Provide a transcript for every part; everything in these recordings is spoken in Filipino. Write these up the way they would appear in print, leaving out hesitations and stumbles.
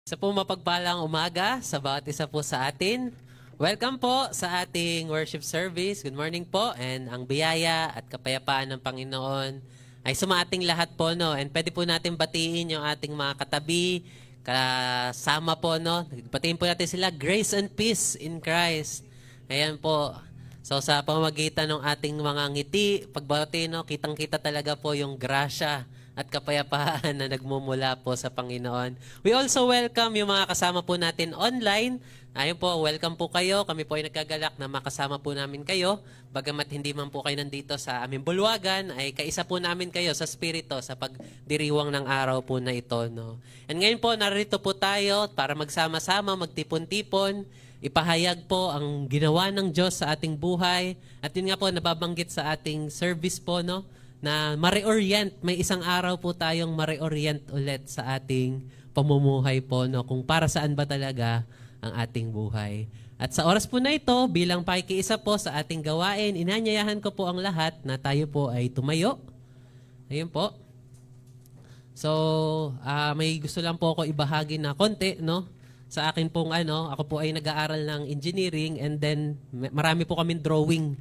Sa po mapagpalang umaga sa bawat isa po sa atin. Welcome po sa ating worship service. Good morning po. And ang biyaya at kapayapaan ng Panginoon ay sumaating lahat po, no? And pwede po natin batiin yung ating mga katabi, kasama po, no? Batiin po natin sila, grace and peace in Christ. Ayan po. So sa pamamagitan ng ating mga ngiti, pagbati, no, kitang-kita talaga po yung grasya at kapayapaan na nagmumula po sa Panginoon. We also welcome yung mga kasama po natin online. Ayun po, welcome po kayo. Kami po ay nagkagalak na makasama po namin kayo. Bagamat hindi man po kayo nandito sa aming bulwagan, ay kaisa po namin kayo sa spirito sa pagdiriwang ng araw po na ito. No? And ngayon po, narito po tayo para magsama-sama, magtipon-tipon, ipahayag po ang ginawa ng Diyos sa ating buhay. At yun nga po, nababanggit sa ating service po, no? Na ma-reorient. May isang araw po tayong ma-reorient ulit sa ating pamumuhay po, no? Kung para saan ba talaga ang ating buhay. At sa oras po na ito, bilang pakikiisa po sa ating gawain, inanyayahan ko po ang lahat na tayo po ay tumayo. Ayun po. So, may gusto lang po ako ibahagi na konti, no? Sa akin pong ako po ay nag-aaral ng engineering and then marami po kaming drawing.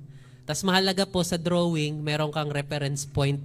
Tas mahalaga po sa drawing, meron kang reference point.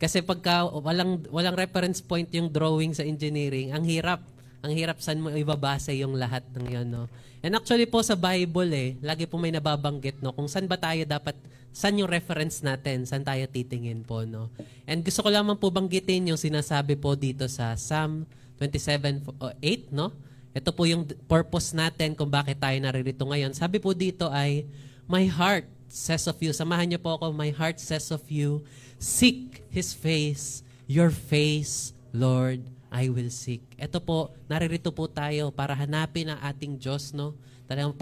Kasi pagka walang reference point yung drawing sa engineering, ang hirap. Ang hirap saan mo ibabase yung lahat ng yan, no? And actually po sa Bible, lagi po may nababanggit, no? Kung saan ba tayo dapat, saan yung reference natin, saan tayo titingin po, no? And gusto ko lamang po banggitin yung sinasabi po dito sa Psalm 27:8, no? Ito po yung purpose natin kung bakit tayo naririto ngayon. Sabi po dito ay, my heart says of you. Samahan niyo po ako. My heart says of you, seek His face, your face, Lord, I will seek. Ito po, naririto po tayo para hanapin ang ating Diyos, no? Talagang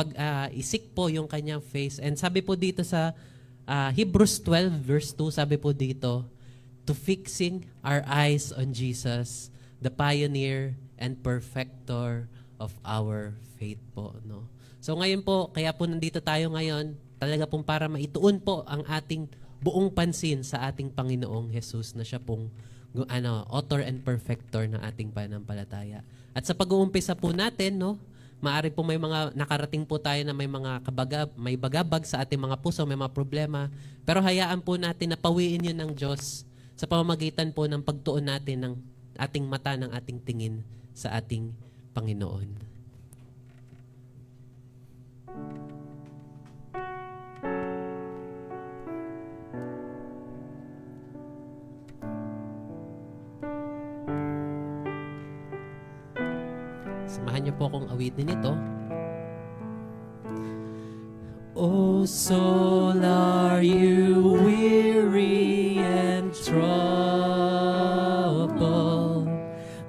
isik po yung kanyang face. And sabi po dito sa Hebrews 12 verse 2, sabi po dito, to fixing our eyes on Jesus, the pioneer and perfecter of our faith po, no? So ngayon po, kaya po nandito tayo ngayon, talaga pong para maituon po ang ating buong pansin sa ating Panginoong Jesus na siya pong author and perfecter ng ating pananampalataya. At sa pag-uumpisa po natin, no, maaari po may mga nakarating po tayo na may mga may bagabag sa ating mga puso, may mga problema, pero hayaan po natin na pawiin yun ng Diyos sa pamamagitan po ng pagtuon natin ng ating mata, ng ating tingin sa ating Panginoon. Samahan niyo po akong awitin ito. Oh soul, are you weary and troubled?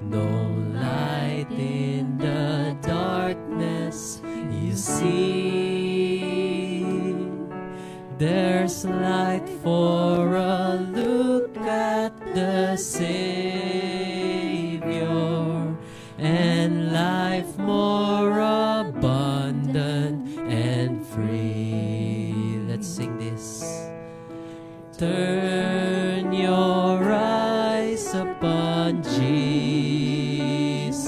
No light in the darkness you see. There's light for a look at the Savior, and life more abundant and free. Let's sing this. Turn your eyes upon Jesus.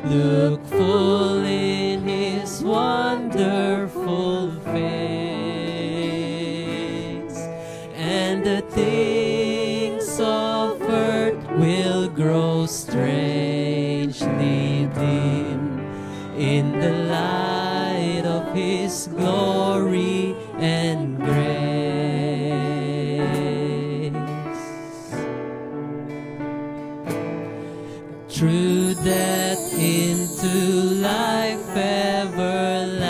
Look full in His wonderful face, and the things of earth will grow strangely dim in the light of His glory and grace. Through death into life everlasting,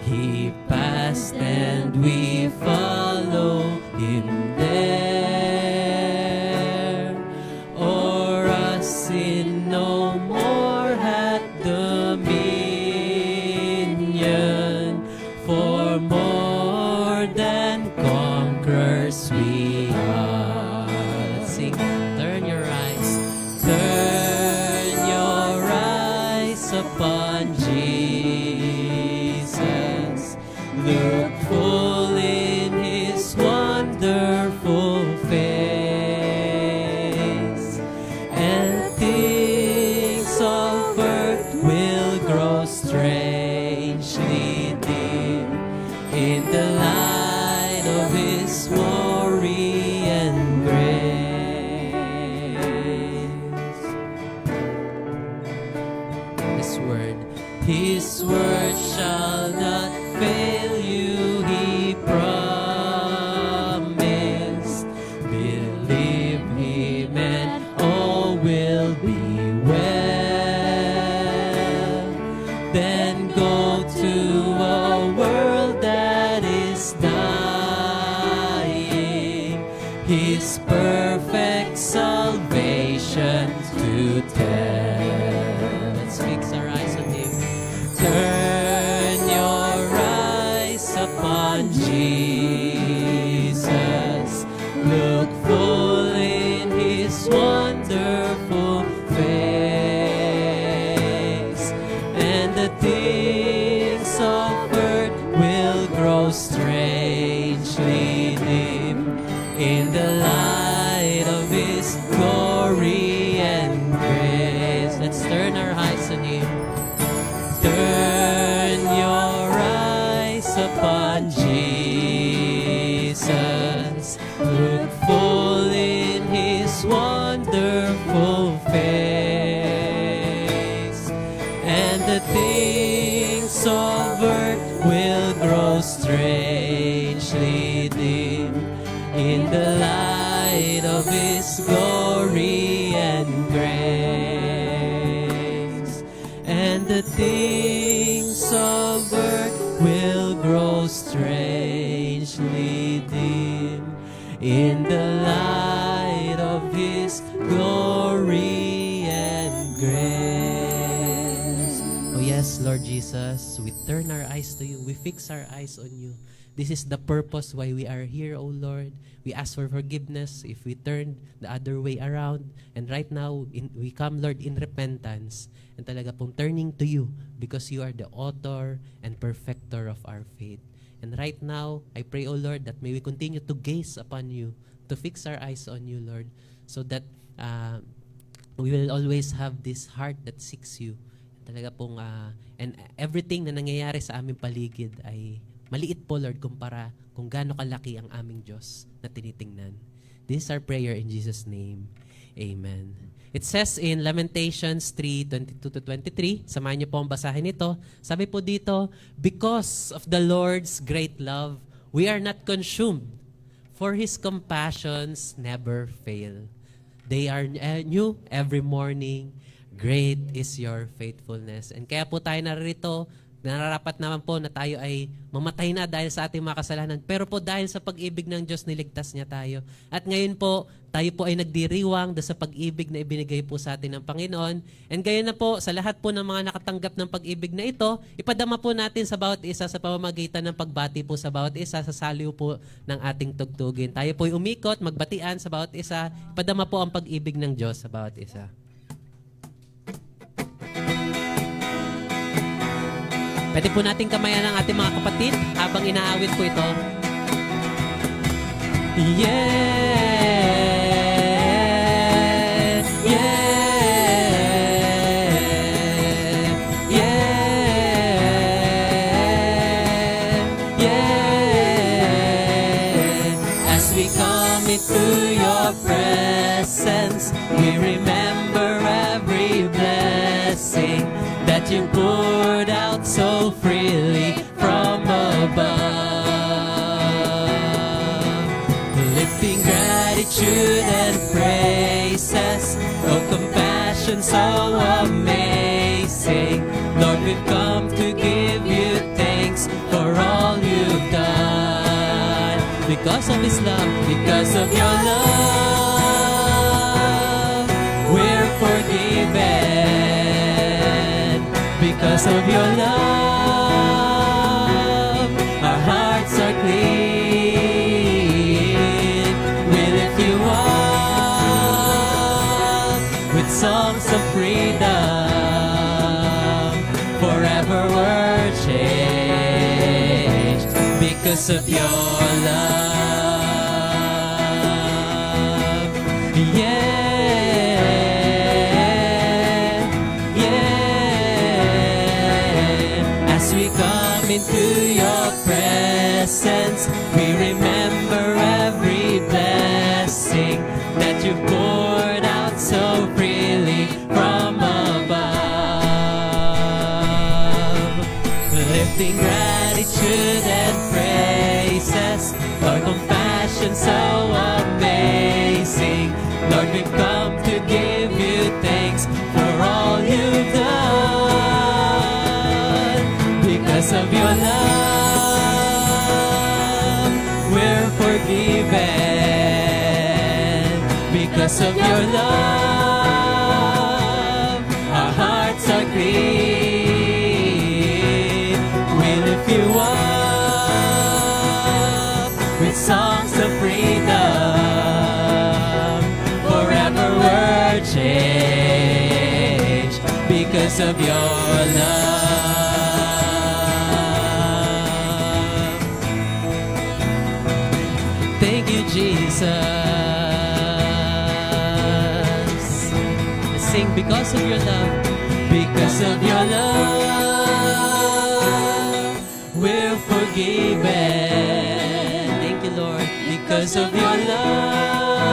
He passed and we follow Him there. O'er us sin no more hath dominion, for more than conquerors we are. Let's sing. Turn your eyes upon Jesus. Look full in His wonder upon Jesus. Look full in His wonderful face, and the things of earth will grow strangely dim in the light of His glory and grace. Let's turn our eyes on Him. Turn your eyes upon Jesus. Look full in His wonderful face, and the things of earth will grow strangely dim in the light of His glory and grace. And the things of earth will grow strangely dim in the light of His glory and grace. Oh yes, Lord Jesus, we turn our eyes to You. We fix our eyes on You. This is the purpose why we are here, O Lord. We ask for forgiveness if we turn the other way around. And right now, we come, Lord, in repentance. And talaga pong turning to You because You are the author and perfecter of our faith. And right now, I pray, O Lord, that may we continue to gaze upon You, to fix our eyes on You, Lord, so that we will always have this heart that seeks You. Talaga pong, and everything na nangyayari sa aming paligid ay maliit po, Lord, kumpara kung gaano kalaki ang aming Diyos na tinitingnan. This is our prayer in Jesus' name. Amen. It says in Lamentations 3:22-23, samahan niyo po ang basahin ito. Sabi po dito, because of the Lord's great love, we are not consumed, for His compassions never fail. They are new every morning. Great is your faithfulness. And kaya po tayo narito, nararapat naman po na tayo ay mamatay na dahil sa ating mga kasalanan. Pero po dahil sa pag-ibig ng Diyos, niligtas niya tayo. At ngayon po, tayo po ay nagdiriwang sa pag-ibig na ibinigay po sa atin ng Panginoon. And gayon na po, sa lahat po ng mga nakatanggap ng pag-ibig na ito, ipadama po natin sa bawat isa sa pamamagitan ng pagbati po sa bawat isa, sa saliw po ng ating tugtugin. Tayo po ay umikot, magbatian sa bawat isa, ipadama po ang pag-ibig ng Diyos sa bawat isa. Pwede po natin kamayan ang ating mga kapatid habang inaawit po ito. Yeah, yeah, yeah, yeah. As we come into Your presence, we remember every blessing that You poured out so freely from above. Lifting gratitude and praises, oh compassion so amazing. Lord, we've come to give You thanks for all You've done. Because of His love, because of Your love, we're forgiven. Because of Your love, our hearts are clean. We lift You up with songs of freedom. Forever we're changed because of Your love. Yeah. Into Your presence, we remember every blessing that You poured out so freely from above. Lifting gratitude and praises, Lord, compassion so amazing. Lord, we've come to give You thanks for all You've done. Because of Your love, we're forgiven. Because of Your love, our hearts are clean. We lift You up change because of your love. Thank you, Jesus. Sing because of your love. Because of your love, we're forgiven. Thank you, Lord. Because of your love,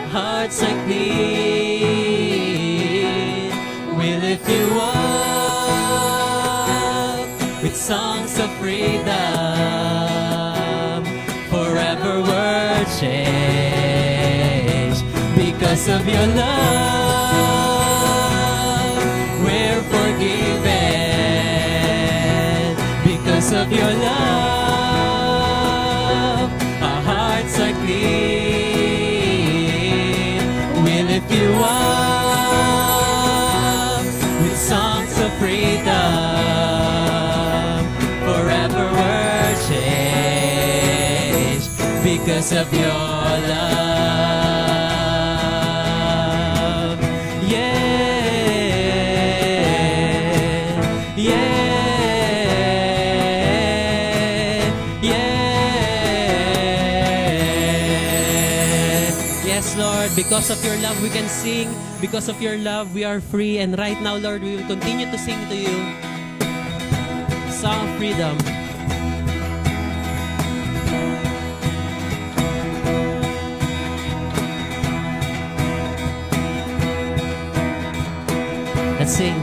hearts are clean. We lift you up with songs of freedom. Forever we're changed because of your love. Because of your love, our hearts are clean. We lift you up with songs of freedom. Forever we're changed because of your love. Yeah, yeah. Lord, because of your love we can sing. Because of your love we are free. And right now, Lord, we will continue to sing to you Song of Freedom. Let's sing.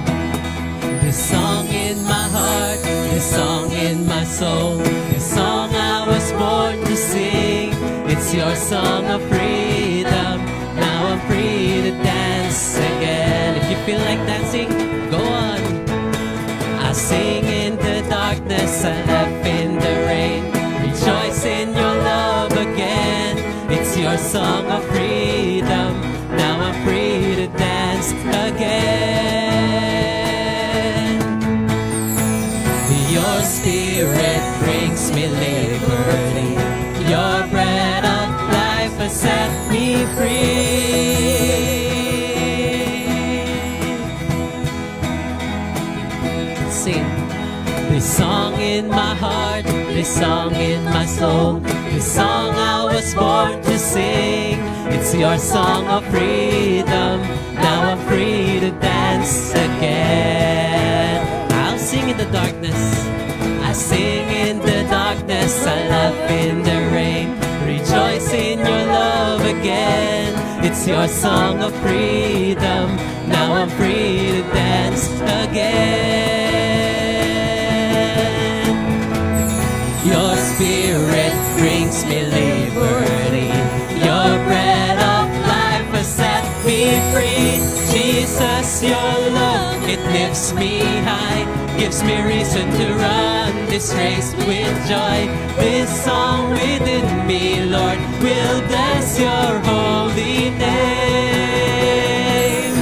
This song in my heart, this song in my soul, this song I was born to sing. It's your song of freedom. Now I'm free to dance again. If you feel like dancing, go on. I sing in the darkness, I laugh in the rain. Rejoice in your love again. It's your song of freedom. Now I'm free to dance again. Your spirit brings me liberty. Your bread of life has set me free. Sing. This song in my heart, this song in my soul, this song I was born to sing. It's your song of freedom. Now I'm free to dance again. I'll sing in the darkness, I sing in the darkness, I laugh in the rain. Rejoice in your love again. It's your song of freedom. Now I'm free to dance again. Your spirit brings me liberty. Your bread of life has set me free. Jesus, your love, it lifts me high, gives me reason to run this race with joy. This song within me, Lord, will bless your holy name.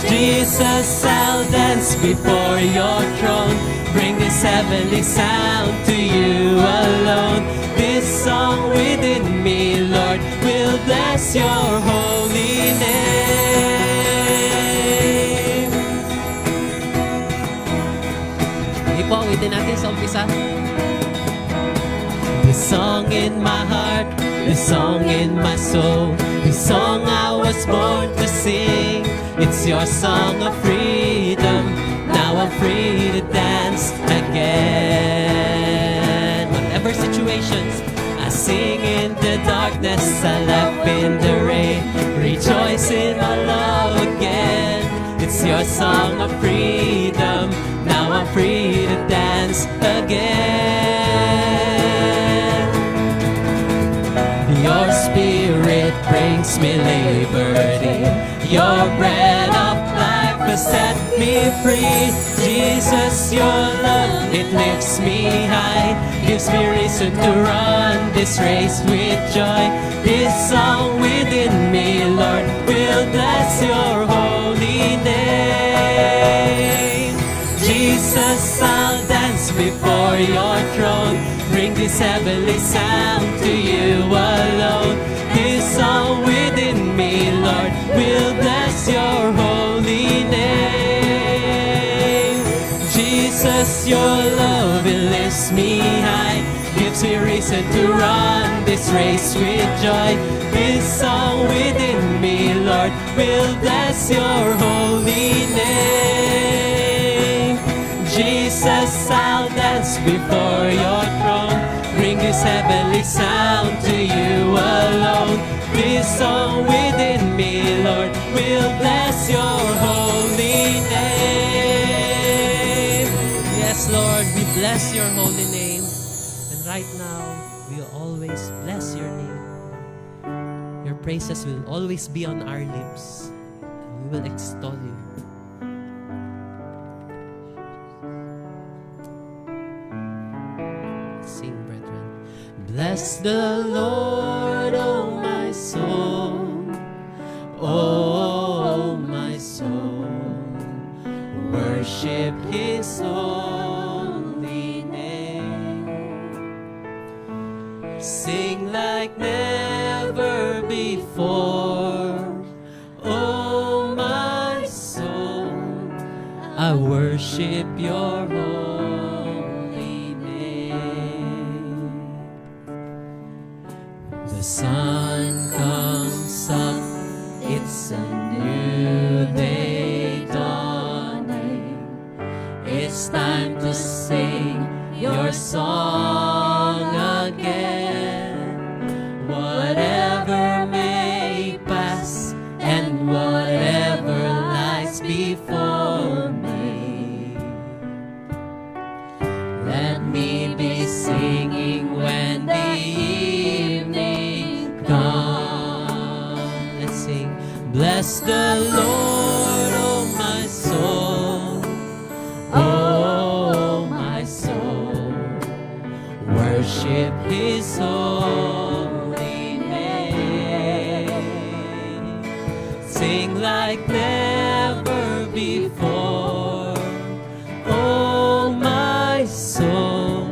Jesus, I'll dance before your throne, bring this heavenly sound to you alone. This song within me, Lord, will bless your holy name. Ipawitin natin sa umpisa. This song in my heart, this song in my soul, this song I was born to sing. It's your song of freedom. Now I'm free to dance again. Whatever situations, I sing in the darkness, I laugh in the rain. Rejoice in my love again. It's your song of freedom. Now I'm free to dance again. Your spirit brings me liberty. Your bread of life has set me free. Jesus, your love, it lifts me high, gives me reason to run this race with joy. This song within me, Lord, will bless your holy name. Jesus, I'll dance before your throne, bring this heavenly sound to you alone. This song within me, Lord, your love, it lifts me high, gives me reason to run this race with joy. This song within me, Lord, will bless your holy name. Jesus, I'll dance before your throne, bring this heavenly sound to you alone. This song within me, Lord, will bless your holy name. Yes, Lord, we bless your holy name. And right now, we'll always bless your name. Your praises will always be on our lips. And we will extol you. Sing, brethren. Bless the Lord, oh my soul. Oh, my soul. Worship His holy name. Sing like never before. Oh, my soul, I worship your holy name. The sun comes up, it's a new day dawning. It's time to sing your song again. Whatever may pass and whatever lies before me, let me be singing when the evening comes. Let's sing. Bless the Lord, oh my soul. Oh, my soul. Worship His holy name. Sing like never before. Oh, my soul,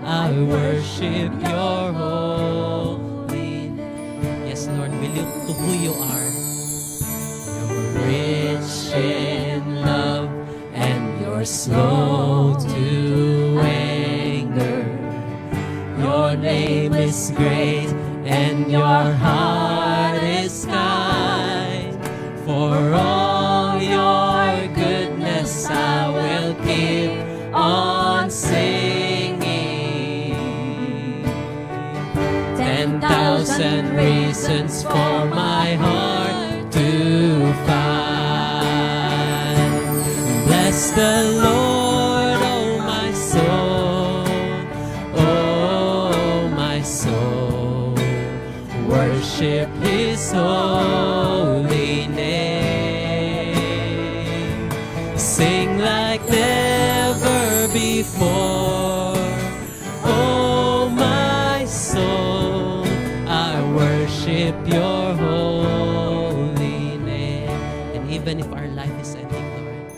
I worship your holy name. Yes, Lord, we look to who you are. You're rich in love and you're slow to anger. Your name is great and your heart is kind. For all your goodness I will keep on singing. 10,000 reasons for my heart to find. Bless the Lord, oh my soul. Oh, my soul. Worship His holy name. Sing like never before. Oh, my soul, I worship your holy name. And even if our life is ending, Lord,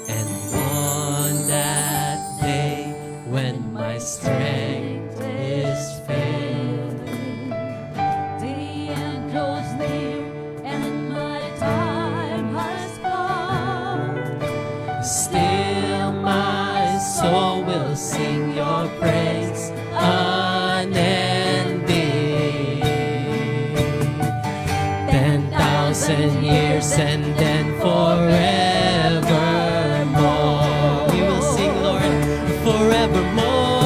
and on that day when my strength is failing, the end grows near and my time has come. still my soul will sing your praise unending. 10,000 years and then forevermore. We will sing, Lord, forevermore.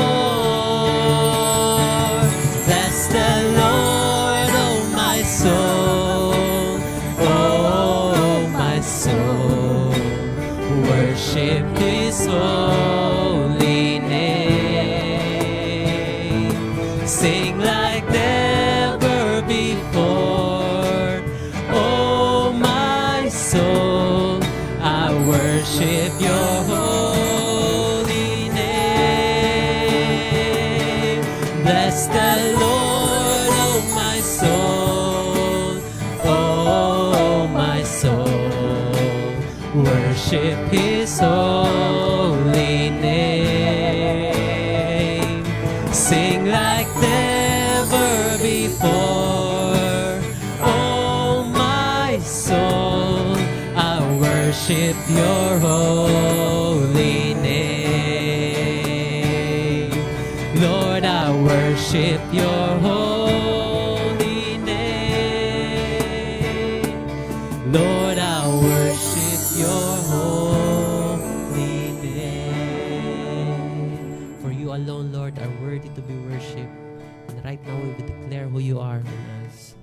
Bless the Lord, oh my soul. Oh, my soul. Worship His holy name. Sing like never before. Oh, my soul, I worship your holy name. Bless the Lord, oh my soul. Oh, my soul. Worship His holy name. Sing like never before. Oh, my soul, I worship your holy name. worship your holy name. Lord, I worship your holy name. For you alone, Lord, are worthy to be worshipped. And right now we will declare who you are in us.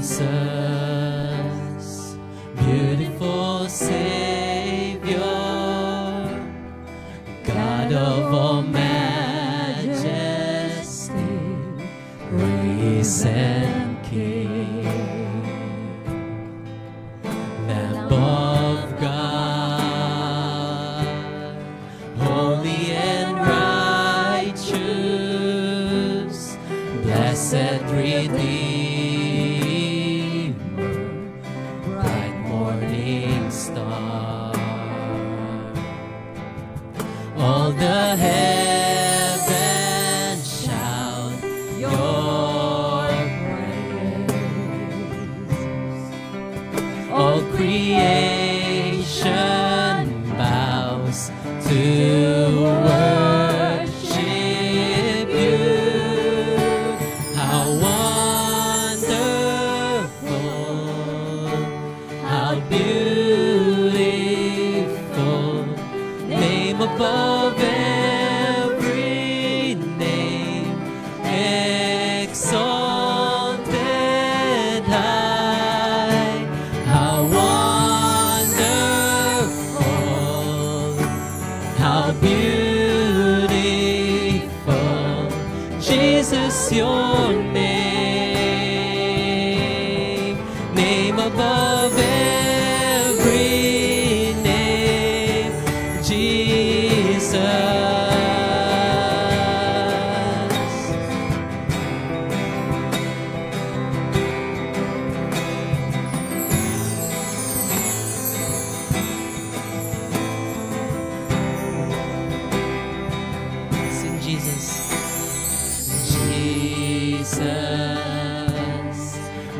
Jesus, beautiful Savior, God of all majesty, risen King, Lamb of God, holy and righteous, blessed Redeemer, bright morning star. All the heavens shout your praise. All creation bows to worship you. How wonderful, how beautiful, name above every name, exalted high. How wonderful, how beautiful, Jesus, your name, name above every name, Jesus. Sing Jesus. Jesus,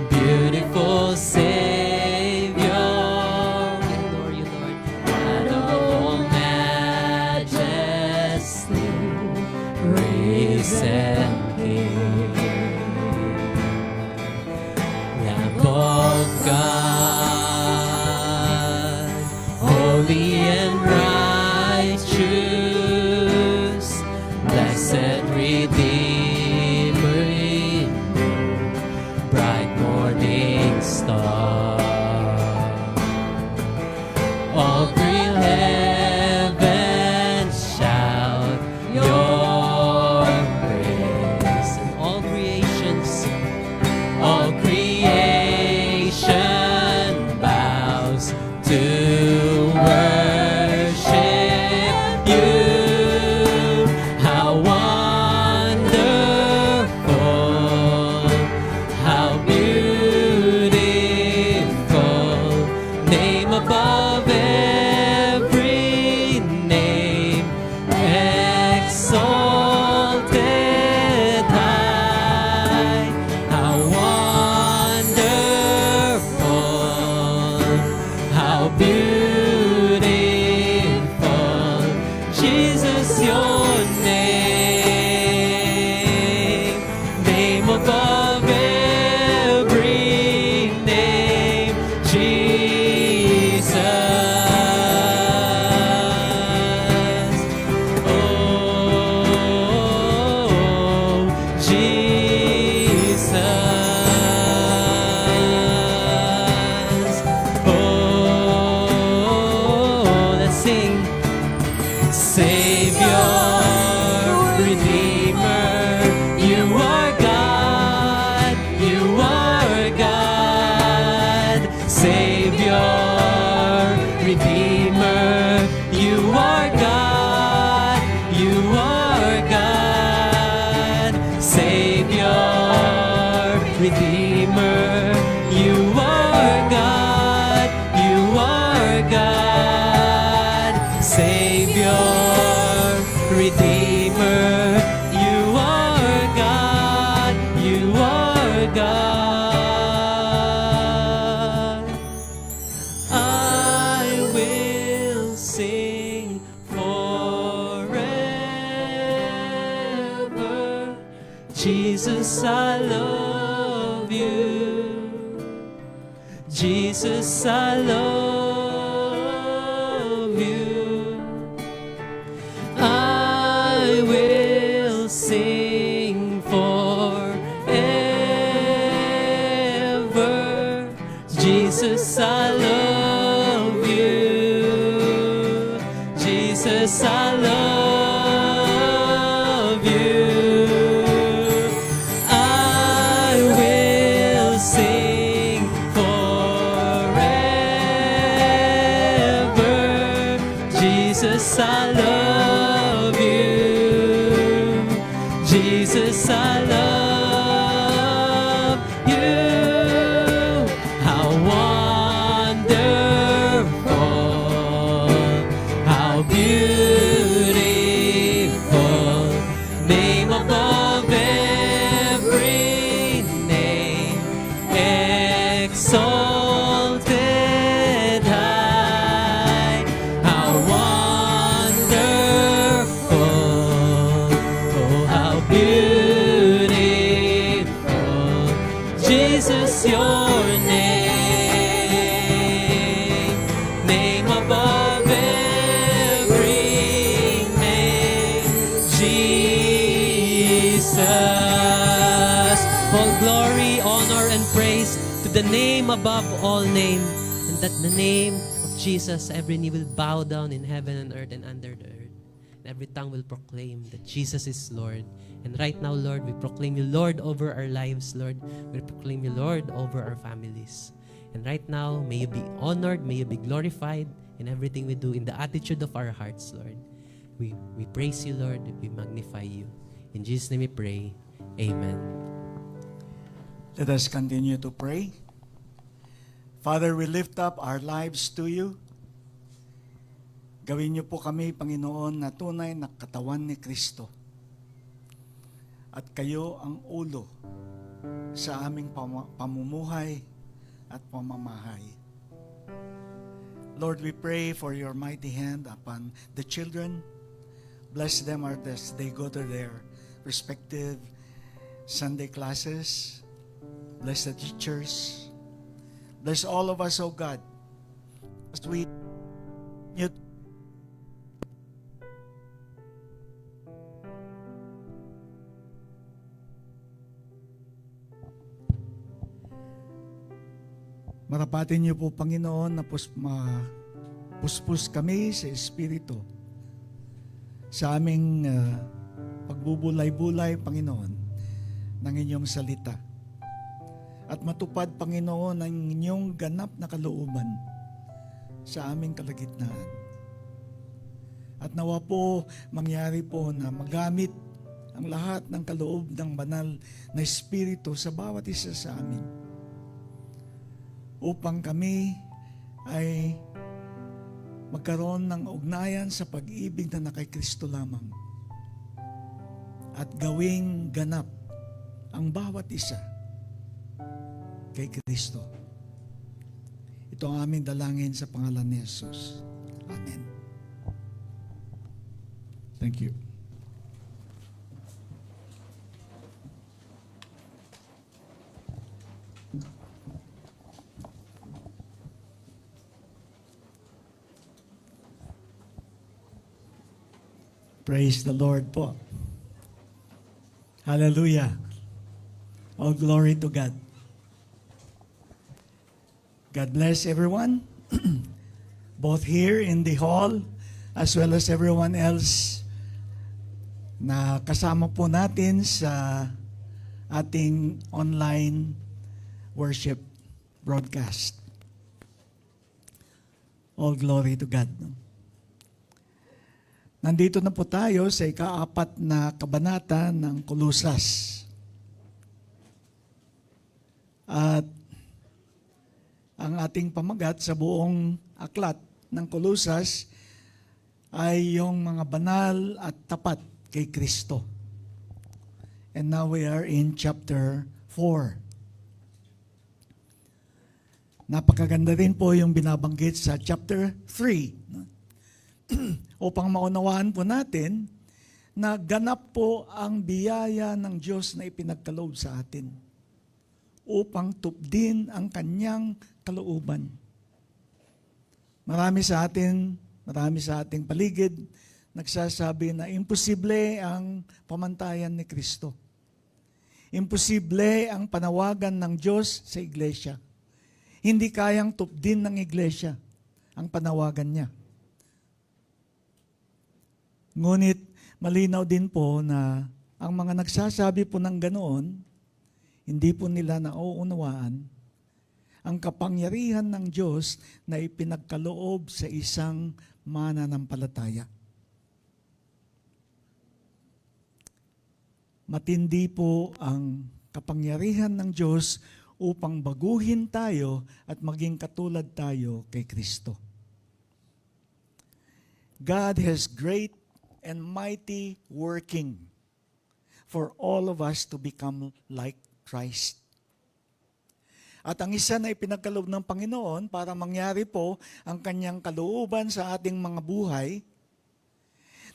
beautiful Savior, we adore you, Lord. God of all majesty, risen King, Lamb of God, holy and righteous, blessed Redeemer, bright morning star. All green heavens shout your praise, and all creation bows to worship you. How wonderful, how beautiful, name above every name, exalted high. How wonderful, how beautiful, Jesus, your name, name above every name, Jesus. Oh, Jesus. Oh, let's sing. Savior, Redeemer, you are God, you are God. Savior, Redeemer, you are God, you are God. Savior, Redeemer, you are God, you are God. Savior, Jesus, I love you. Jesus, I love you. I will sing forever. Jesus, I love you. Jesus, I love you. I will sing forever. Jesus, I love you. Jesus, I love you. How wonderful, how beautiful, name above every name, exalted high. How wonderful, oh how beautiful, Jesus your name above every name, Jesus. All glory, honor, and praise to the name above all name, and that the name of Jesus, every knee will bow down in heaven and earth and under the earth. And every tongue will proclaim that Jesus is Lord. And right now, Lord, we proclaim you Lord over our lives, Lord. We proclaim you Lord over our families. And right now, may you be honored, may you be glorified in everything we do, in the attitude of our hearts, Lord. We praise you, Lord. We magnify you. In Jesus' name we pray. Amen. Let us continue to pray. Father, we lift up our lives to you. Gawin niyo po kami, Panginoon, na tunay na katawan ni Kristo. At kayo ang ulo sa aming pamumuhay at pamamahay. Lord, we pray for your mighty hand upon the children. Bless them as they go to their respective Sunday classes. Bless the teachers. Bless all of us, O God, as we marapatin niyo po, Panginoon, na puspos kami sa Espiritu sa aming pagbubulay-bulay, Panginoon, ng inyong salita. At matupad, Panginoon, ang inyong ganap na kalooban sa aming kalagitnaan. At nawa po, mangyari po na magamit ang lahat ng kaloob ng banal na Espiritu sa bawat isa sa amin, upang kami ay magkaroon ng ugnayan sa pag-ibig na kay Kristo lamang at gawing ganap ang bawat isa kay Kristo. Ito ang aming dalangin sa pangalan ni Jesus. Amen. Thank you. Praise the Lord po. Hallelujah. All glory to God. God bless everyone, both here in the hall as well as everyone else na kasama po natin sa ating online worship broadcast. All glory to God. Nandito na po tayo sa ika-4 na kabanata ng Kolosas. At ang ating pamagat sa buong aklat ng Kolosas ay yung mga banal at tapat kay Kristo. And now we are in chapter 4. Napakaganda rin po yung binabanggit sa chapter 3. Upang maunawaan po natin na ganap po ang biyaya ng Diyos na ipinagkaloob sa atin upang tupdin ang kanyang kalooban. Marami sa ating paligid, nagsasabi na imposible ang pamantayan ni Kristo. Imposible ang panawagan ng Diyos sa iglesia. Hindi kayang tupdin ng iglesia ang panawagan niya. Ngunit malinaw din po na ang mga nagsasabi po ng ganoon, hindi po nila nauunawaan ang kapangyarihan ng Diyos na ipinagkaloob sa isang mananampalataya. Matindi po ang kapangyarihan ng Diyos upang baguhin tayo at maging katulad tayo kay Kristo. God has great and mighty working for all of us to become like Christ. At ang isa na ipinagkaloob ng Panginoon para mangyari po ang kanyang kalooban sa ating mga buhay,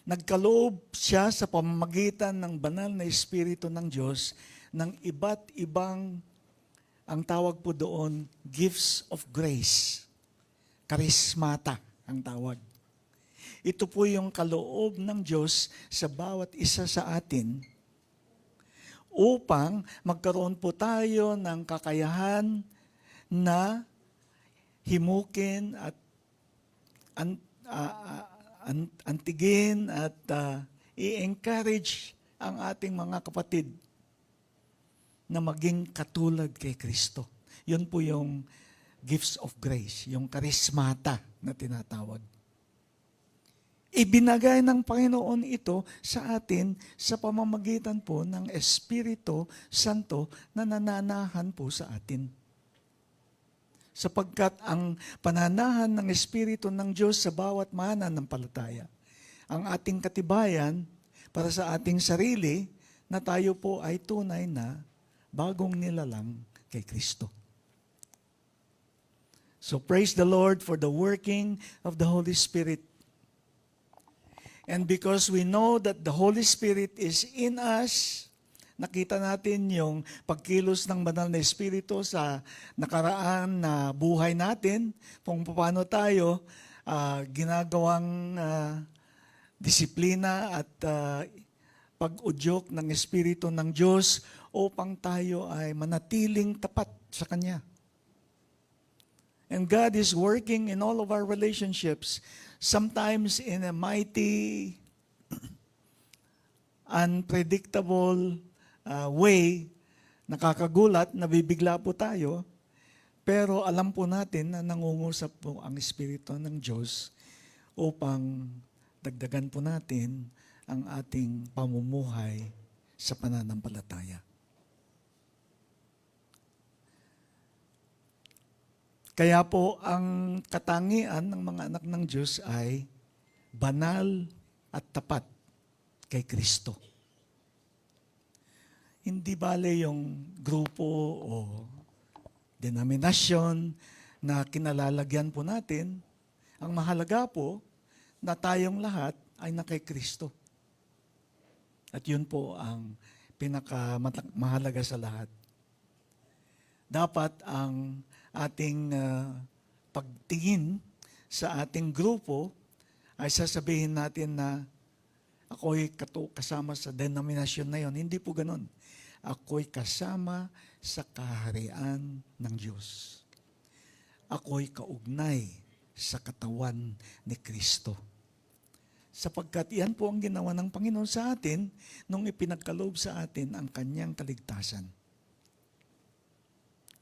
nagkaloob siya sa pamamagitan ng banal na Espiritu ng Diyos ng iba't ibang, ang tawag po doon, gifts of grace. Karismata ang tawag. Ito po yung kaloob ng Diyos sa bawat isa sa atin upang magkaroon po tayo ng kakayahan na himukin at antigin at i-encourage ang ating mga kapatid na maging katulad kay Kristo. Yun po yung gifts of grace, yung karismata na tinatawag. Ibinagay ng Panginoon ito sa atin sa pamamagitan po ng Espiritu Santo na nananahan po sa atin. Sapagkat ang pananahan ng Espiritu ng Diyos sa bawat mananampalataya, ang ating katibayan para sa ating sarili na tayo po ay tunay na bagong nilalang kay Kristo. So praise the Lord for the working of the Holy Spirit. And because we know that the Holy Spirit is in us, nakita natin yung pagkilos ng banal na Espiritu sa nakaraan na buhay natin, kung paano tayo ginagawang disiplina at pag-udyok ng Espiritu ng Diyos upang tayo ay manatiling tapat sa Kanya. And God is working in all of our relationships, sometimes in a mighty, unpredictable way, nakakagulat, nabibigla po tayo, pero alam po natin na nangungusap po ang Espiritu ng Diyos upang dagdagan po natin ang ating pamumuhay sa pananampalataya. Kaya po ang katangian ng mga anak ng Diyos ay banal at tapat kay Kristo. Hindi bale yung grupo o denominasyon na kinalalagyan po natin. Ang mahalaga po na tayong lahat ay na kay Kristo. At yun po ang pinakamahalaga sa lahat. Dapat ang ating pagtingin sa ating grupo ay sasabihin natin na ako'y kasama sa denominasyon na yon. Hindi po ganun. Ako'y kasama sa kaharian ng Diyos. Ako'y kaugnay sa katawan ni Kristo. Sapagkat iyan po ang ginawa ng Panginoon sa atin nung ipinagkaloob sa atin ang kanyang kaligtasan.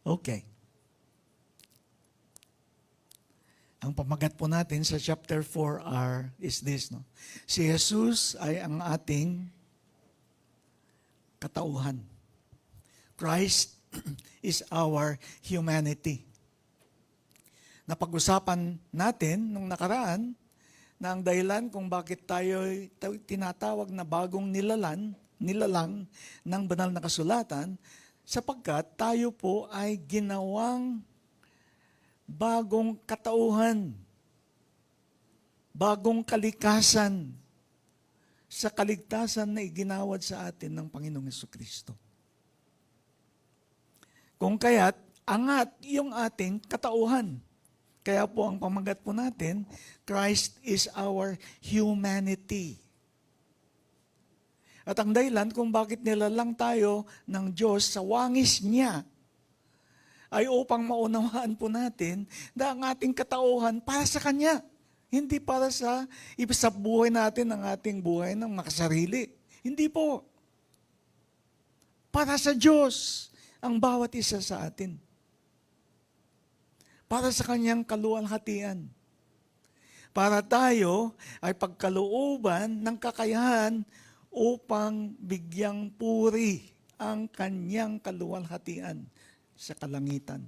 Okay. Ang pamagat po natin sa chapter 4 is this, no? Si Jesus ay ang ating katauhan. Christ is our humanity. Napag-usapan natin nung nakaraan na ang dahilan kung bakit tayo tinatawag na bagong nilalang ng banal na kasulatan, sapagkat tayo po ay ginawang bagong katauhan, bagong kalikasan sa kaligtasan na iginawad sa atin ng Panginoong Jesucristo. Kung kaya't, angat yung ating katauhan. Kaya po ang pamagat po natin, Christ is our humanity. At ang dahilan kung bakit nilalang tayo ng Diyos sa wangis niya ay upang maunawaan po natin na ang ating katauhan para sa Kanya. Hindi para sa buhay natin, ang ating buhay ng makasarili. Hindi po. Para sa Diyos ang bawat isa sa atin. Para sa Kanyang kaluwalhatian. Para tayo ay pagkalooban ng kakayahan upang bigyang puri ang Kanyang kaluwalhatian sa kalangitan.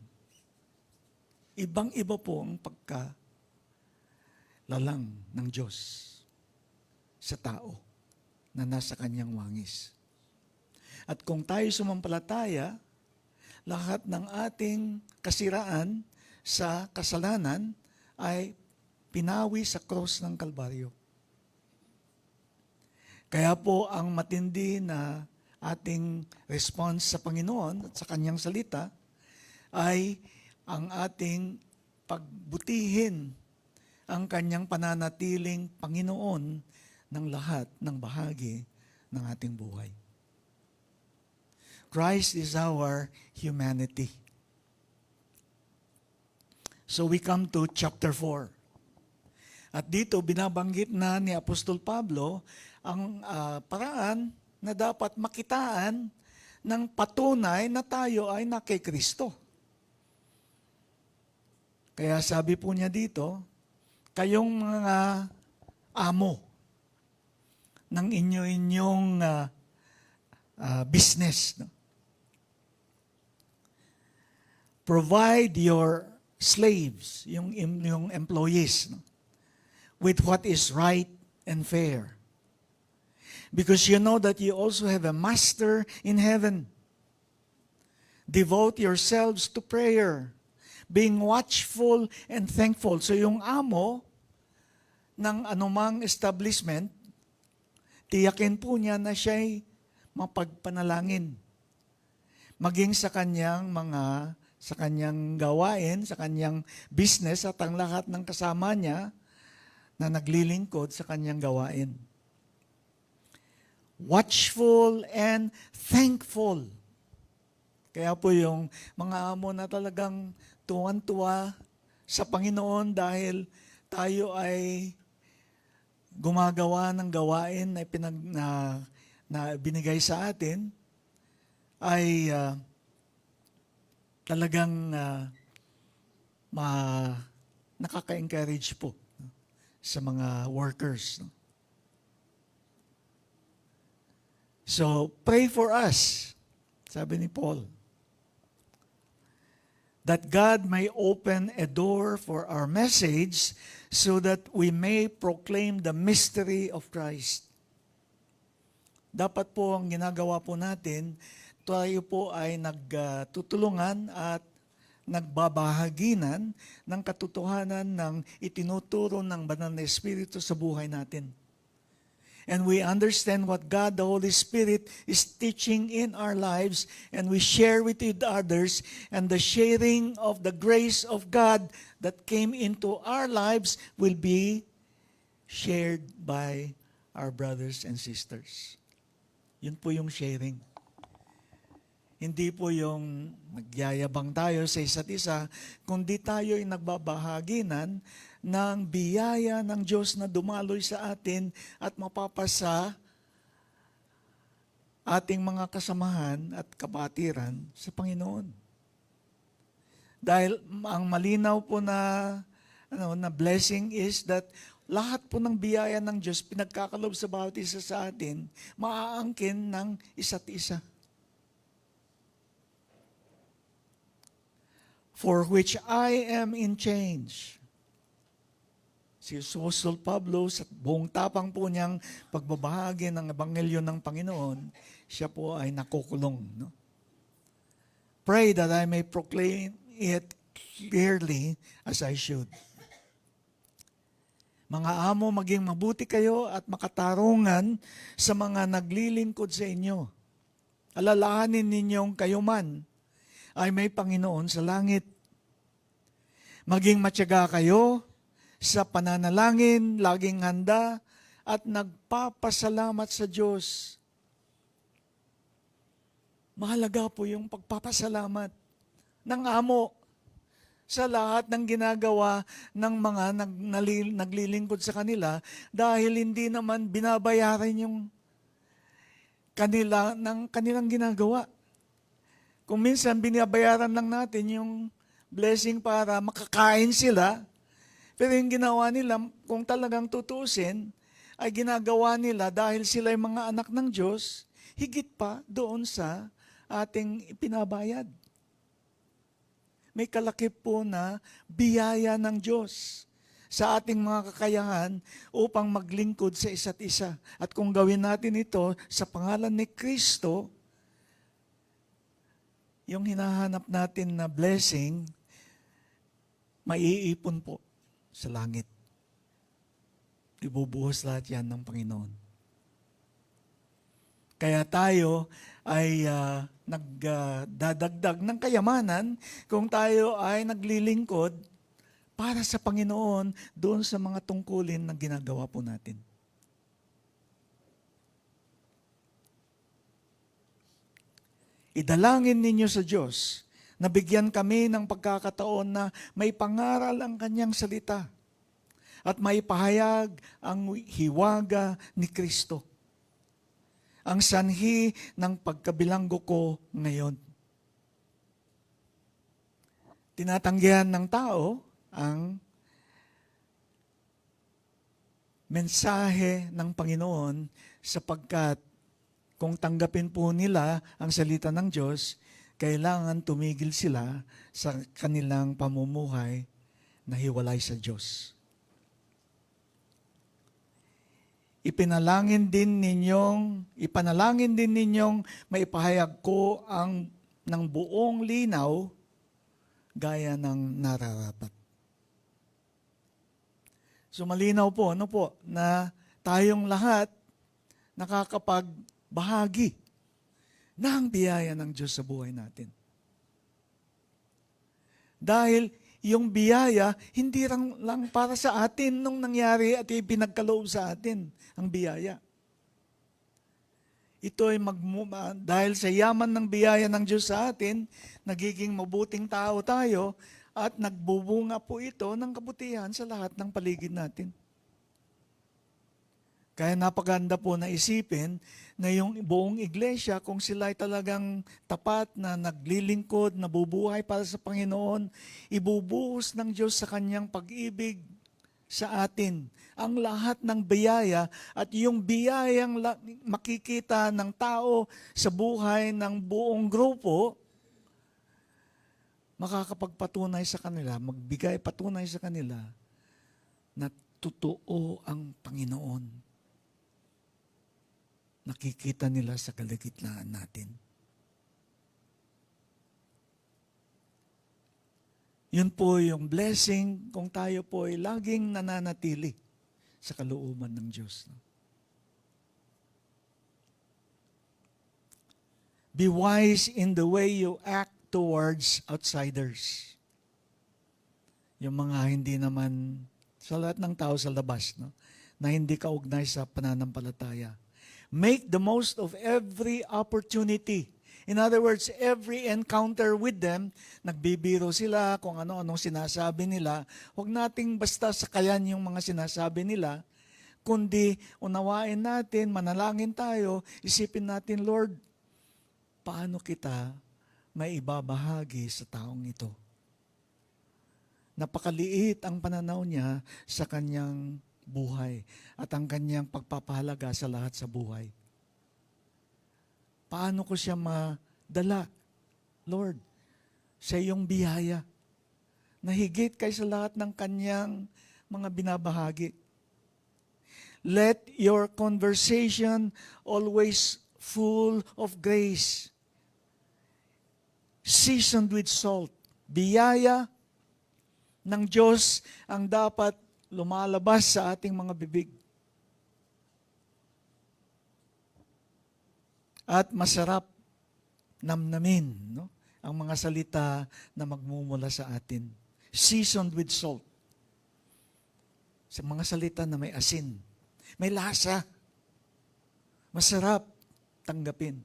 Ibang-iba po ang pagkalalang ng Diyos sa tao na nasa Kanyang wangis. At kung tayo sumampalataya, lahat ng ating kasiraan sa kasalanan ay pinawi sa cross ng Kalbaryo. Kaya po ang matindi na ating response sa Panginoon at sa Kanyang salita ay ang ating pagbutihin ang Kanyang pananatiling Panginoon ng lahat ng bahagi ng ating buhay. Christ is our humanity. So we come to chapter 4. At dito binabanggit na ni Apostol Pablo ang paraan na dapat makitaan ng patunay na tayo ay na kay Kristo. Kaya sabi po niya dito, kayong mga amo ng inyong business. No? Provide your slaves, yung employees, no? with what is right and fair. Because you know that you also have a master in heaven. Devote yourselves to prayer, being watchful and thankful. So yung amo ng anumang establishment, tiyakin po niya na siya'y mapagpanalangin. Maging sa kanyang gawain, sa kanyang business at ang lahat ng kasama niya na naglilingkod sa kanyang gawain. Watchful and thankful. Kaya po yung mga amo na talagang tuwan-tuwa sa Panginoon dahil tayo ay gumagawa ng gawain na binigay sa atin ay talagang nakaka-encourage po sa mga workers. So, pray for us, sabi ni Paul, that God may open a door for our message so that we may proclaim the mystery of Christ. Dapat po ang ginagawa po natin, tayo po ay nagtutulungan at nagbabahaginan ng katotohanan ng itinuturo ng Banal na Espiritu sa buhay natin. And we understand what God, the Holy Spirit, is teaching in our lives, and we share with others, and the sharing of the grace of God that came into our lives will be shared by our brothers and sisters. Yun po yung sharing. Hindi po yung nagyayabang tayo sa isa't isa, kundi tayo ay nagbabahaginan ng biyaya ng Diyos na dumaloy sa atin at mapapasa ating mga kasamahan at kabatiran sa Panginoon. Dahil ang malinaw po na blessing is that lahat po ng biyaya ng Diyos pinagkakalob sa bawat isa sa atin, maaangkin ng isa't isa. For which I am in change. Si Apostol Pablo, sa buong tapang po niyang pagbabahagi ng Ebanghelyo ng Panginoon, siya po ay nakukulong. No? Pray that I may proclaim it clearly as I should. Mga amo, maging mabuti kayo at makatarungan sa mga naglilingkod sa inyo. Alalahanin ninyong kayo man ay may Panginoon sa langit. Maging matyaga kayo sa pananalangin, laging handa at nagpapasalamat sa Diyos. Mahalaga po yung pagpapasalamat ng amo sa lahat ng ginagawa ng mga naglilingkod sa kanila dahil hindi naman binabayaran yung kanilang ginagawa. Kung minsan binabayaran lang natin yung blessing para makakain sila, pero yung ginawa nila, kung talagang tutusin, ay ginagawa nila dahil sila ay mga anak ng Diyos, higit pa doon sa ating ipinabayad. May kalakip po na biyaya ng Diyos sa ating mga kakayahan upang maglingkod sa isa't isa. At kung gawin natin ito sa pangalan ni Kristo, yung hinahanap natin na blessing, maiipon po sa langit. Ibubuhos lahat yan ng Panginoon. Kaya tayo ay nagdadagdag ng kayamanan kung tayo ay naglilingkod para sa Panginoon doon sa mga tungkulin na ginagawa po natin. Idalangin ninyo sa Diyos na bigyan kami ng pagkakataon na may pangaral ang kanyang salita at may pahayag ang hiwaga ni Kristo, ang sanhi ng pagkabilanggo ko ngayon. Tinatanggihan ng tao ang mensahe ng Panginoon sapagkat kung tanggapin po nila ang salita ng Diyos, kailangan tumigil sila sa kanilang pamumuhay na hiwalay sa Diyos. Ipanalangin din ninyong maipahayag ko ang ng buong linaw gaya ng nararapat. So malinaw po, na tayong lahat nakakapagbahagi ng biyaya ng Diyos sa buhay natin. Dahil yung biyaya, hindi lang para sa atin nung nangyari at ipinagkaloob sa atin ang biyaya. Ito ay dahil sa yaman ng biyaya ng Diyos sa atin, nagiging mabuting tao tayo at nagbubunga po ito ng kabutihan sa lahat ng paligid natin. Kaya napaganda po na isipin na yung buong iglesia, kung sila ay talagang tapat na naglilingkod, nabubuhay para sa Panginoon, ibubuhos ng Diyos sa kanyang pag-ibig sa atin ang lahat ng biyaya at yung biyayang makikita ng tao sa buhay ng buong grupo, makakapagpatunay sa kanila, magbigay patunay sa kanila na totoo ang Panginoon. Nakikita nila sa kalagitnaan natin. Yun po yung blessing kung tayo po ay laging nananatili sa kalooban ng Diyos. Be wise in the way you act towards outsiders. Yung mga hindi naman, sa lahat ng tao sa labas, na hindi kaugnay sa pananampalataya. Make the most of every opportunity. In other words, every encounter with them, nagbibiro sila kung ano-anong sinasabi nila. Huwag nating basta sakayan yung mga sinasabi nila, kundi unawain natin, manalangin tayo, isipin natin, Lord, paano kita may ibabahagi sa taong ito? Napakaliit ang pananaw niya sa kanyang buhay at ang kanyang pagpapahalaga sa lahat sa buhay. Paano ko siya madala, Lord, sa iyong biyaya na higit kaysa lahat ng kanyang mga binabahagi? Let your conversation always full of grace, seasoned with salt. Biyaya ng Diyos ang dapat lumalabas sa ating mga bibig. At masarap namnamin, no? Ang mga salita na magmumula sa atin. Seasoned with salt. Sa mga salita na may asin, may lasa. Masarap tanggapin.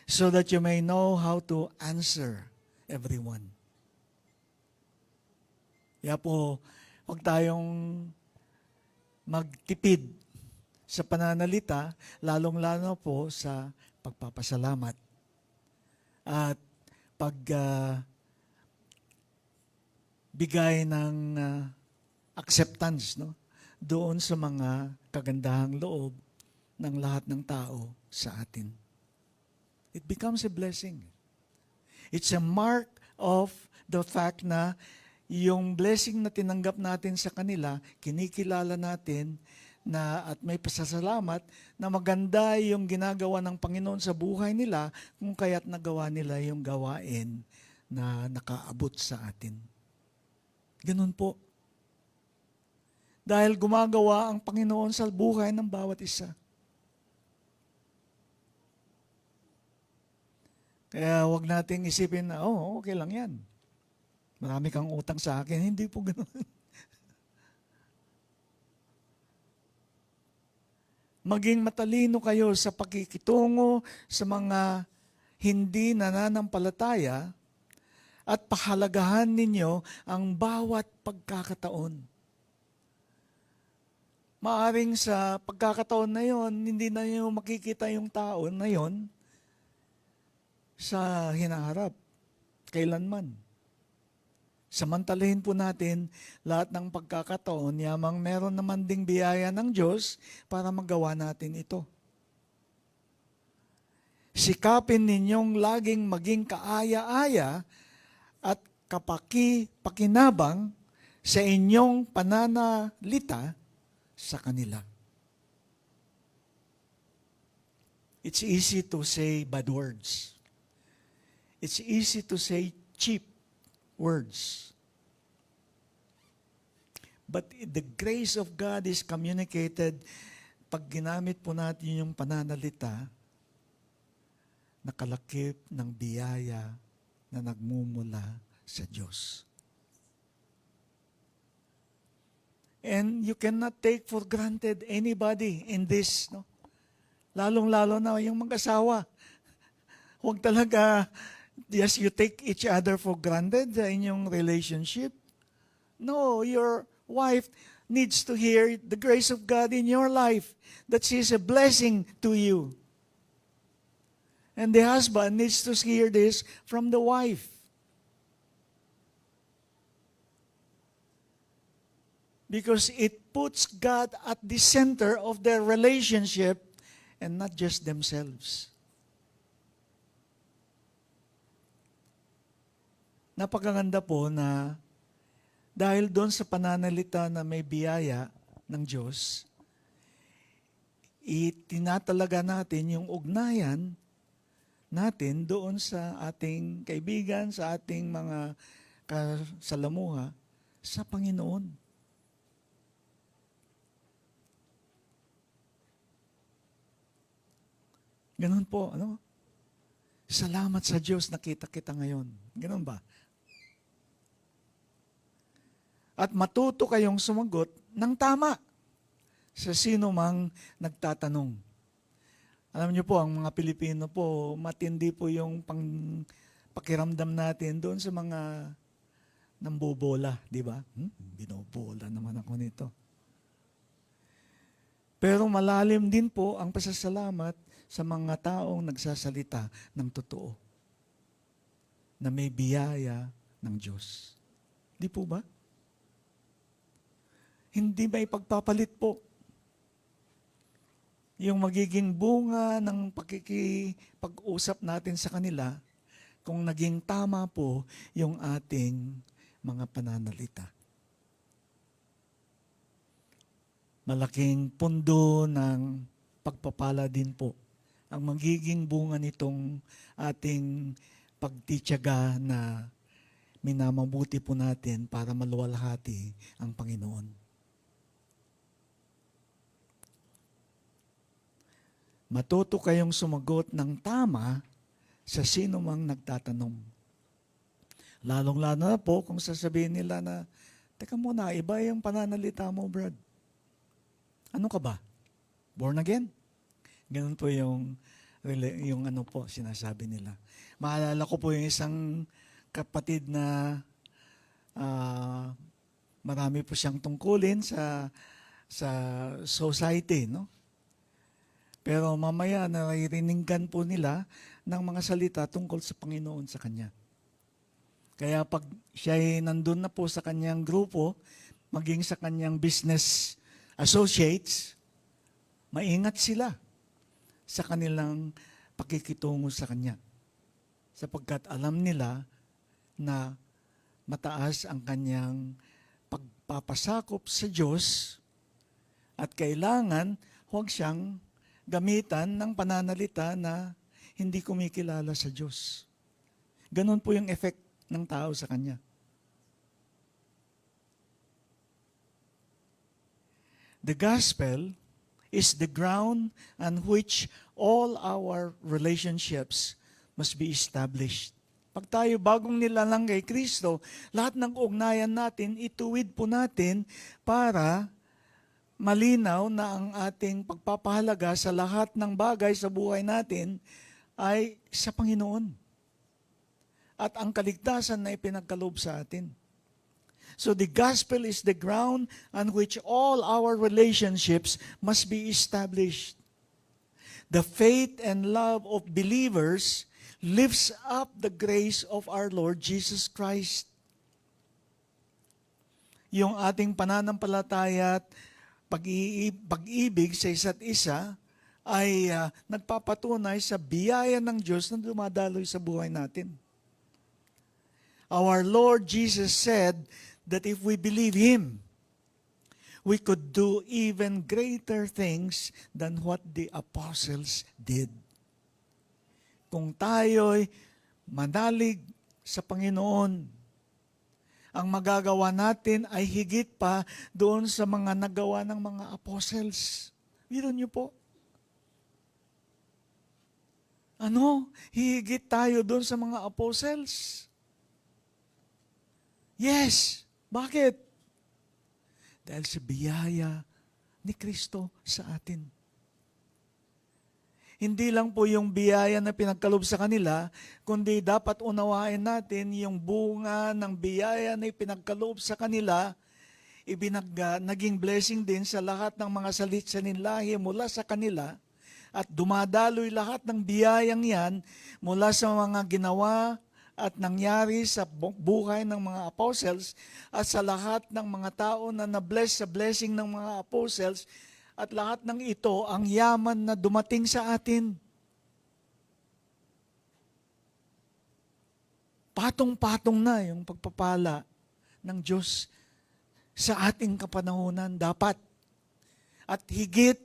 So that you may know how to answer everyone. Kaya po, huwag tayong magtipid sa pananalita, lalong-lalo po sa pagpapasalamat. At bigay ng acceptance, no, doon sa mga kagandahang loob ng lahat ng tao sa atin. It becomes a blessing. It's a mark of the fact na yung blessing na tinanggap natin sa kanila, kinikilala natin na at may pasasalamat na maganda yung ginagawa ng Panginoon sa buhay nila kung kaya't nagawa nila yung gawain na nakaabot sa atin. Ganun po. Dahil gumagawa ang Panginoon sa buhay ng bawat isa. Kaya wag nating isipin na, okay lang yan. Marami kang utang sa akin. Hindi po ganun. Maging matalino kayo sa pakikitungo sa mga hindi nananampalataya at pahalagahan ninyo ang bawat pagkakataon. Maaring sa pagkakataon na yon, hindi na nyo makikita yung tao na yon sa hinaharap, kailanman. Samantalahin po natin lahat ng pagkakataon, yamang meron naman ding biyaya ng Diyos para magawa natin ito. Sikapin ninyong laging maging kaaya-aya at pakinabang sa inyong pananalita sa kanila. It's easy to say bad words. It's easy to say cheap words. But the grace of God is communicated pag ginamit po natin yung pananalita na kalakip ng biyaya na nagmumula sa Diyos. And you cannot take for granted anybody in this, no? Lalong-lalo na yung mag-asawa. Huwag talaga just you take each other for granted sa inyong relationship. No, your wife needs to hear the grace of God in your life, that she is a blessing to you. And the husband needs to hear this from the wife. Because it puts God at the center of their relationship and not just themselves. Napakaganda po na dahil doon sa pananalita na may biyaya ng Diyos, itinatalaga natin yung ugnayan natin doon sa ating kaibigan, sa ating mga kasalamuha sa Panginoon. Ganun po, ano? Salamat sa Diyos, nakita kita ngayon. Ganun ba? At matuto kayong sumagot ng tama sa sino mang nagtatanong. Alam niyo po, ang mga Pilipino po, matindi po yung pakiramdam natin doon sa mga nambobola, di ba? Binobola naman ako nito. Pero malalim din po ang pasasalamat sa mga taong nagsasalita ng totoo na may biyaya ng Diyos. Di po ba? Hindi may pagpapalit po. Yung magiging bunga ng pakikipag-usap natin sa kanila kung naging tama po yung ating mga pananalita. Malaking pundo ng pagpapala din po ang magiging bunga nitong ating pagtitiyaga na minamabuti po natin para maluwalhati ang Panginoon. Matuto kayong sumagot ng tama sa sino mang nagtatanong. Lalong-lalo na po kung sasabihin nila na, teka muna, iba yung pananalita mo, Brad. Ano ka ba? Born again? Ganun po yung ano po sinasabi nila. Maalala ko po yung isang kapatid na marami po siyang tungkulin sa society, no? Pero mamaya naririninggan po nila ng mga salita tungkol sa Panginoon sa kanya. Kaya pag siya ay nandun na po sa kanyang grupo, maging sa kanyang business associates, maingat sila sa kanilang pakikitungo sa kanya. Sapagkat alam nila na mataas ang kanyang pagpapasakop sa Diyos at kailangan huwag siyang gamitan ng pananalita na hindi kumikilala sa Diyos. Ganon po yung effect ng tao sa kanya. The gospel is the ground on which all our relationships must be established. Pag tayo bagong nilalang kay Kristo, lahat ng ugnayan natin, ituwid po natin para malinaw na ang ating pagpapahalaga sa lahat ng bagay sa buhay natin ay sa Panginoon. At ang kaligtasan na ipinagkaloob sa atin. So the gospel is the ground on which all our relationships must be established. The faith and love of believers lifts up the grace of our Lord Jesus Christ. Yung ating pananampalataya at pag-ibig sa isa't isa ay nagpapatunay sa biyaya ng Diyos na dumadaloy sa buhay natin. Our Lord Jesus said that if we believe Him, we could do even greater things than what the apostles did. Kung tayo'y manalig sa Panginoon, ang magagawa natin ay higit pa doon sa mga nagawa ng mga apostles. Biro niyo po. Higit tayo doon sa mga apostles? Yes. Bakit? Dahil sa biyaya ni Kristo sa atin. Hindi lang po yung biyaya na pinagkaloob sa kanila, kundi dapat unawain natin yung bunga ng biyaya na pinagkaloob sa kanila, naging blessing din sa lahat ng mga salit-sanin lahi mula sa kanila, at dumadaloy lahat ng biyayang yan mula sa mga ginawa at nangyari sa buhay ng mga apostles at sa lahat ng mga tao na na-bless sa blessing ng mga apostles, at lahat ng ito ang yaman na dumating sa atin. Patong-patong na yung pagpapala ng Diyos sa ating kapanahunan dapat. At higit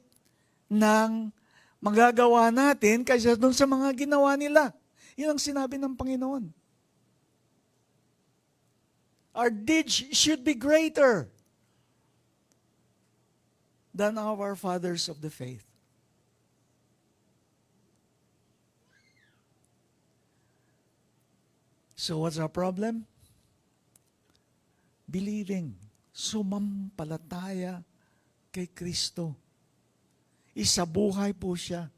ng magagawa natin kaysa doon sa mga ginawa nila. Yun ang sinabi ng Panginoon. Our deeds should be greater than our fathers of the faith. So what's our problem? Believing. Sumampalataya kay Kristo. Isabuhay po siya.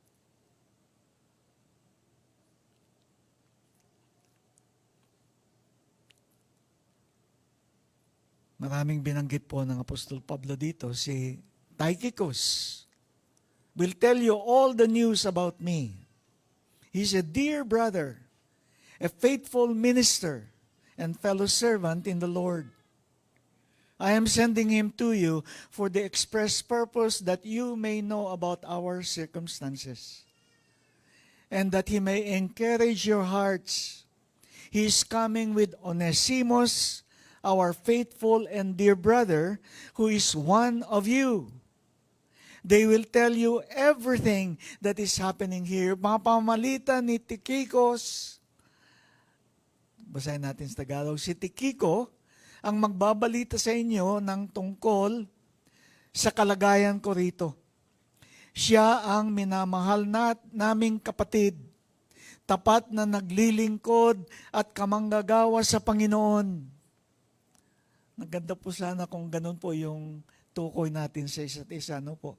Maraming binanggit po ng Apostol Pablo dito, si Tychicus will tell you all the news about me. He's a dear brother, a faithful minister, and fellow servant in the Lord. I am sending him to you for the express purpose that you may know about our circumstances, and that he may encourage your hearts. He is coming with Onesimus, our faithful and dear brother, who is one of you. They will tell you everything that is happening here. Mapamalitan ni Tychicus, basahin natin sa Tagalog. Si Tikiko ang magbabalita sa inyo ng tungkol sa kalagayan ko rito. Siya ang minamahal naming kapatid, tapat na naglilingkod at kamanggagawa sa Panginoon. Naganda po sana kung ganun po yung tukoy natin sa isa't isa, no po?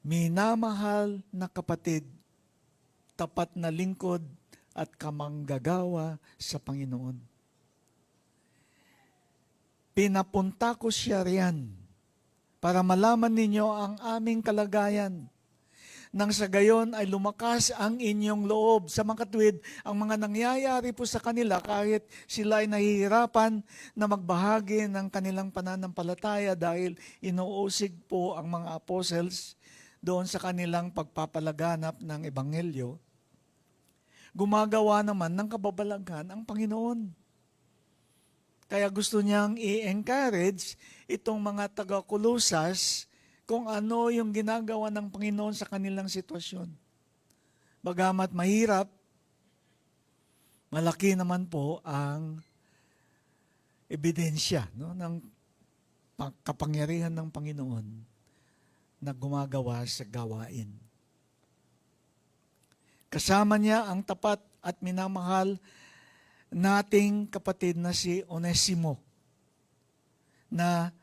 Minamahal na kapatid, tapat na lingkod at kamanggagawa sa Panginoon. Pinapunta ko siya riyan para malaman ninyo ang aming kalagayan. Nang sa gayon ay lumakas ang inyong loob. Sa mga katuwid, ang mga nangyayari po sa kanila kahit sila ay nahihirapan na magbahagi ng kanilang pananampalataya dahil inuusig po ang mga apostles doon sa kanilang pagpapalaganap ng Ebanghelyo, gumagawa naman ng kababalaghan ang Panginoon. Kaya gusto niyang i-encourage itong mga taga-Kolosas kung ano yung ginagawa ng Panginoon sa kanilang sitwasyon. Bagamat mahirap, malaki naman po ang ebidensya, no, ng kapangyarihan ng Panginoon na gumagawa sa gawain. Kasama niya ang tapat at minamahal nating kapatid na si Onesimo, na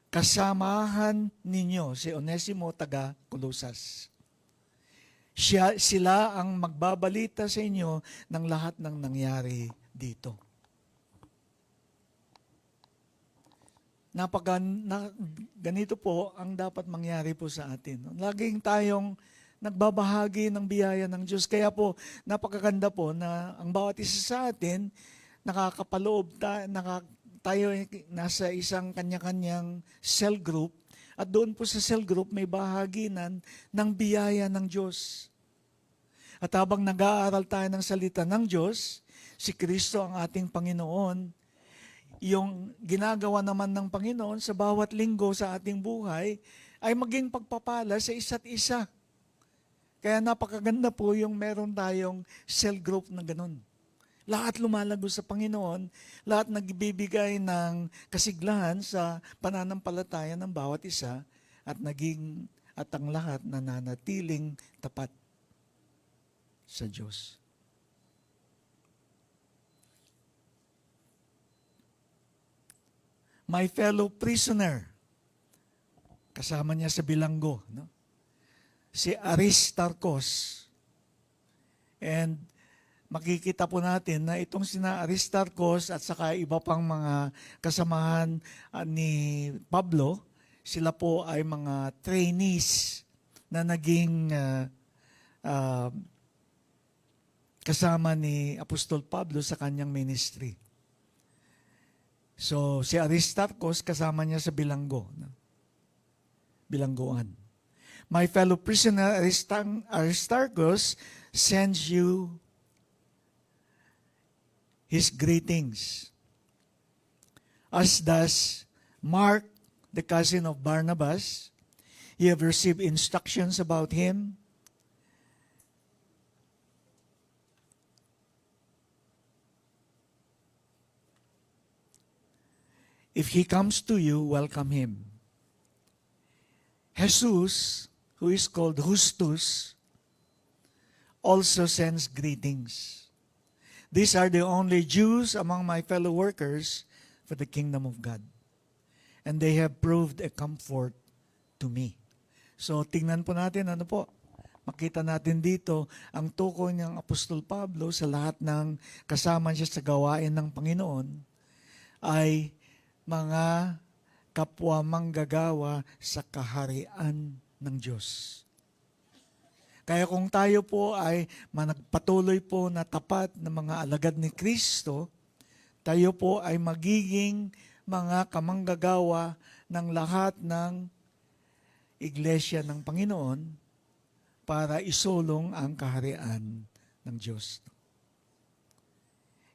kasamahan ninyo, si Onesimo taga Kolosas. Sila ang magbabalita sa inyo ng lahat ng nangyari dito. Ganito po ang dapat mangyari po sa atin. Laging tayong nagbabahagi ng biyaya ng Diyos. Kaya po, napakaganda po na ang bawat isa sa atin, nakakapaloob tayo nasa isang kanya-kanyang cell group, at doon po sa cell group may bahaginan ng biyaya ng Diyos. At habang nag-aaral tayo ng salita ng Diyos, si Kristo ang ating Panginoon, yung ginagawa naman ng Panginoon sa bawat linggo sa ating buhay ay maging pagpapala sa isa't isa. Kaya napakaganda po yung meron tayong cell group na ganun. Lahat lumalago sa Panginoon, lahat nagbibigay ng kasiglahan sa pananampalataya ng bawat isa at ang lahat nananatiling tapat sa Diyos. My fellow prisoner, kasama niya sa bilanggo, no? Si Aristarchus. And makikita po natin na itong sina Aristarchus at saka iba pang mga kasamahan ni Pablo, sila po ay mga trainees na naging kasama ni Apostol Pablo sa kanyang ministry. So, si Aristarchus kasama niya sa bilanggo. Bilangguan. My fellow prisoner Aristarchus sends you his greetings. As does Mark, the cousin of Barnabas. You have received instructions about him. If he comes to you, welcome him. Jesus, who is called Justus, also sends greetings. These are the only Jews among my fellow workers for the kingdom of God. And they have proved a comfort to me. So, tingnan po natin, makita natin dito ang tukoy ng Apostol Pablo sa lahat ng kasama siya sa gawain ng Panginoon ay mga kapwa manggagawa sa kaharian ng Diyos. Kaya kung tayo po ay managpatuloy po na tapat na mga alagad ni Kristo, tayo po ay magiging mga kamanggagawa ng lahat ng iglesia ng Panginoon para isulong ang kaharian ng Diyos.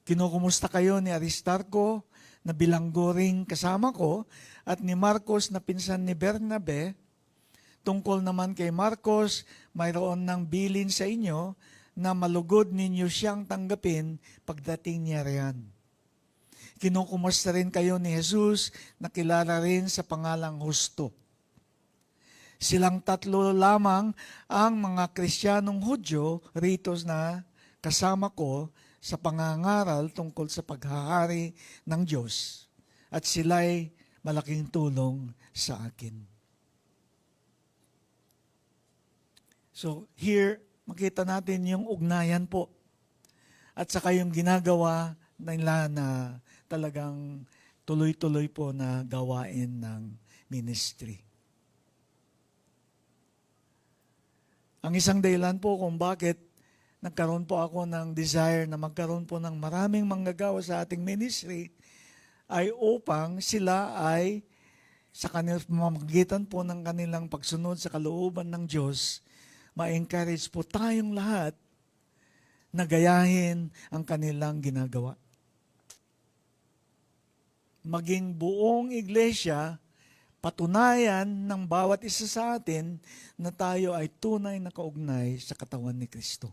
Kinukumusta kayo ni Aristarco na bilanggo ring kasama ko at ni Marcos na pinsan ni Bernabe. Tungkol naman kay Marcos, mayroon ng bilin sa inyo na malugod ninyo siyang tanggapin pagdating niya riyan. Kinukumusta rin kayo ni Jesus na kilala rin sa pangalang Husto. Silang tatlo lamang ang mga Kristiyanong Hudyo rito na kasama ko sa pangangaral tungkol sa paghahari ng Diyos. At sila'y malaking tulong sa akin. So here, makita natin yung ugnayan po. At saka yung ginagawa nila na talagang tuloy-tuloy po na gawain ng ministry. Ang isang dahilan po kung bakit nagkaroon po ako ng desire na magkaroon po ng maraming manggagawa sa ating ministry ay upang sila ay sa pamamagitan po ng kanilang pagsunod sa kalooban ng Diyos, ma-encourage po tayong lahat na gayahin ang kanilang ginagawa. Maging buong iglesia, patunayan ng bawat isa sa atin na tayo ay tunay na kaugnay sa katawan ni Kristo.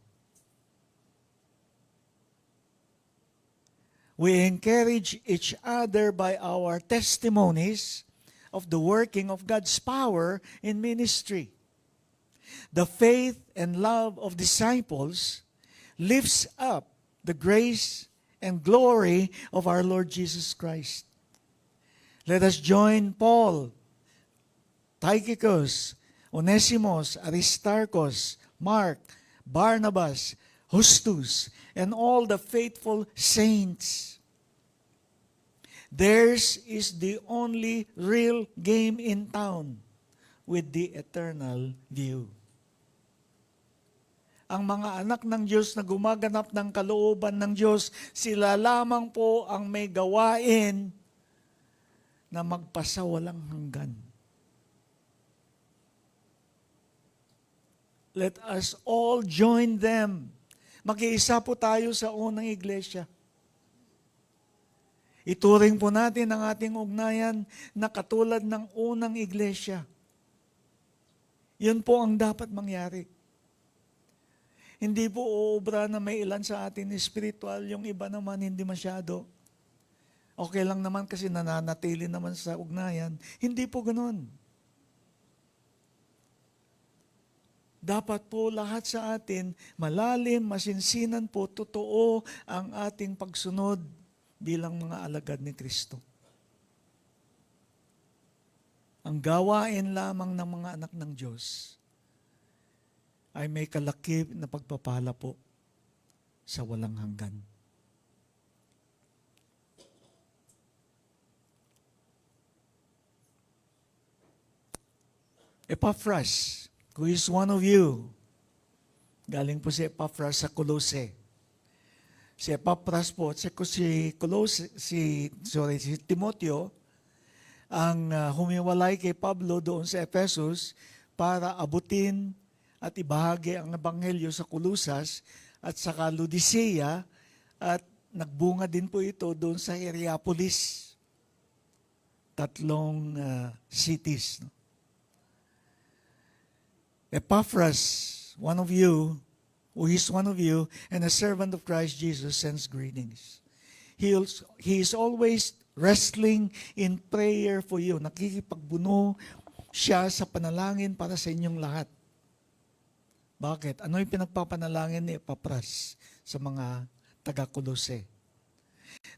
We encourage each other by our testimonies of the working of God's power in ministry. The faith and love of disciples lifts up the grace and glory of our Lord Jesus Christ. Let us join Paul, Tychicus, Onesimus, Aristarchus, Mark, Barnabas, Justus, and all the faithful saints. Theirs is the only real game in town with the eternal view. Ang mga anak ng Diyos na gumaganap ng kalooban ng Diyos, sila lamang po ang may gawain na magpasawalang hanggan. Let us all join them. Mag-iisa po tayo sa unang iglesia. Ituring po natin ang ating ugnayan na katulad ng unang iglesia. Yun po ang dapat mangyari. Hindi po uubra na may ilan sa atin spiritual, yung iba naman hindi masyado. Okay lang naman kasi nananatili naman sa ugnayan. Hindi po ganun. Dapat po lahat sa atin, malalim, masinsinan po, totoo ang ating pagsunod bilang mga alagad ni Kristo. Ang gawain lamang ng mga anak ng Diyos ay may kalakip na pagpapala po sa walang hanggan. Epaphras, who is one of you. Galing po si Epaphras sa Colossae. Si Epaphras po, si Timoteo, ang humiwalay kay Pablo doon sa Ephesus para abutin at ibahagi ang ebanghelyo sa Colosas at sa Laodicea, at nagbunga din po ito doon sa Hierapolis. 3 cities. Epaphras, one of you, who is one of you, and a servant of Christ Jesus, sends greetings. He is always wrestling in prayer for you. Nakikipagbuno siya sa panalangin para sa inyong lahat. Bakit? Ano yung pinagpapanalangin ni Epaphras sa mga taga-Colossae?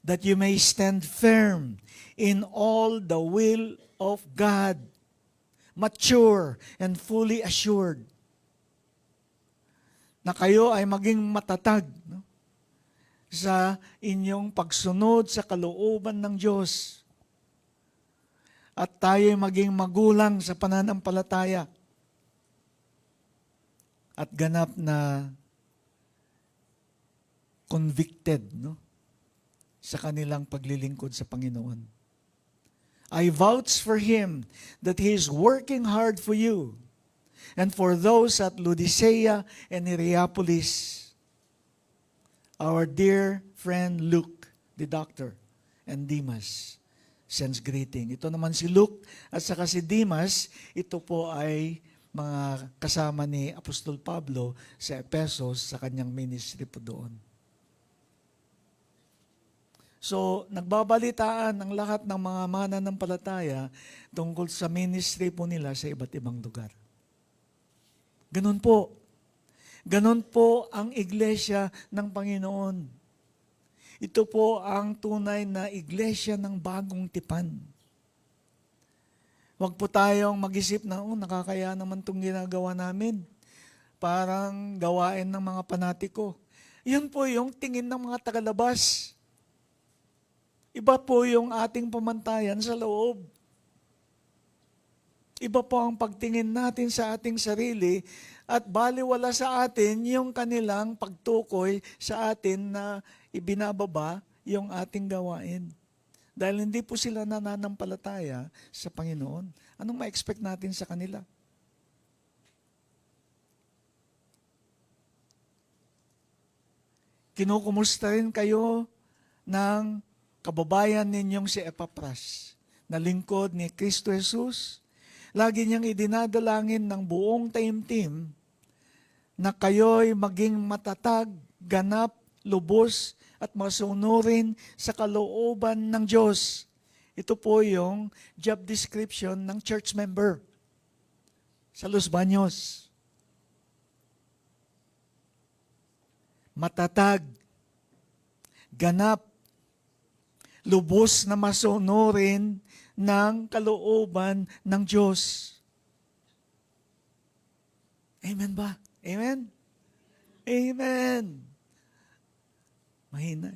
That you may stand firm in all the will of God, mature and fully assured. Na kayo ay maging matatag, no? Sa inyong pagsunod sa kalooban ng Diyos. At tayo ay maging magulang sa pananampalataya. At ganap na convicted, no? Sa kanilang paglilingkod sa Panginoon. I vouch for him that he is working hard for you and for those at Laodicea and Hierapolis. Our dear friend Luke, the doctor, and Demas sends greeting. Ito naman si Luke at saka si Demas, ito po ay mga kasama ni Apostol Pablo sa Ephesus sa kanyang ministry po doon. So, nagbabalitaan ang lahat ng mga mananampalataya tungkol sa ministry po nila sa iba't ibang lugar. Ganun po. Ganun po ang iglesia ng Panginoon. Ito po ang tunay na iglesia ng bagong tipan. Huwag po tayong mag-isip na, nakakaya naman itong ginagawa namin. Parang gawain ng mga panatiko. Yun po yung tingin ng mga tagalabas. Iba po yung ating pamantayan sa loob. Iba po ang pagtingin natin sa ating sarili at baliwala sa atin yung kanilang pagtukoy sa atin na ibinababa yung ating gawain. Dahil hindi po sila nananampalataya sa Panginoon. Anong ma-expect natin sa kanila? Kinukumusta rin kayo ng kababayan ninyong si Epapras, na lingkod ni Kristo Jesus. Lagi niyang idinadalangin ng buong taimtim na kayo'y maging matatag, ganap, lubos, at masunurin sa kalooban ng Diyos. Ito po yung job description ng church member sa Los Baños. Matatag, ganap, lubos na masunurin ng kalooban ng Diyos. Amen ba? Amen? Amen. Mahina.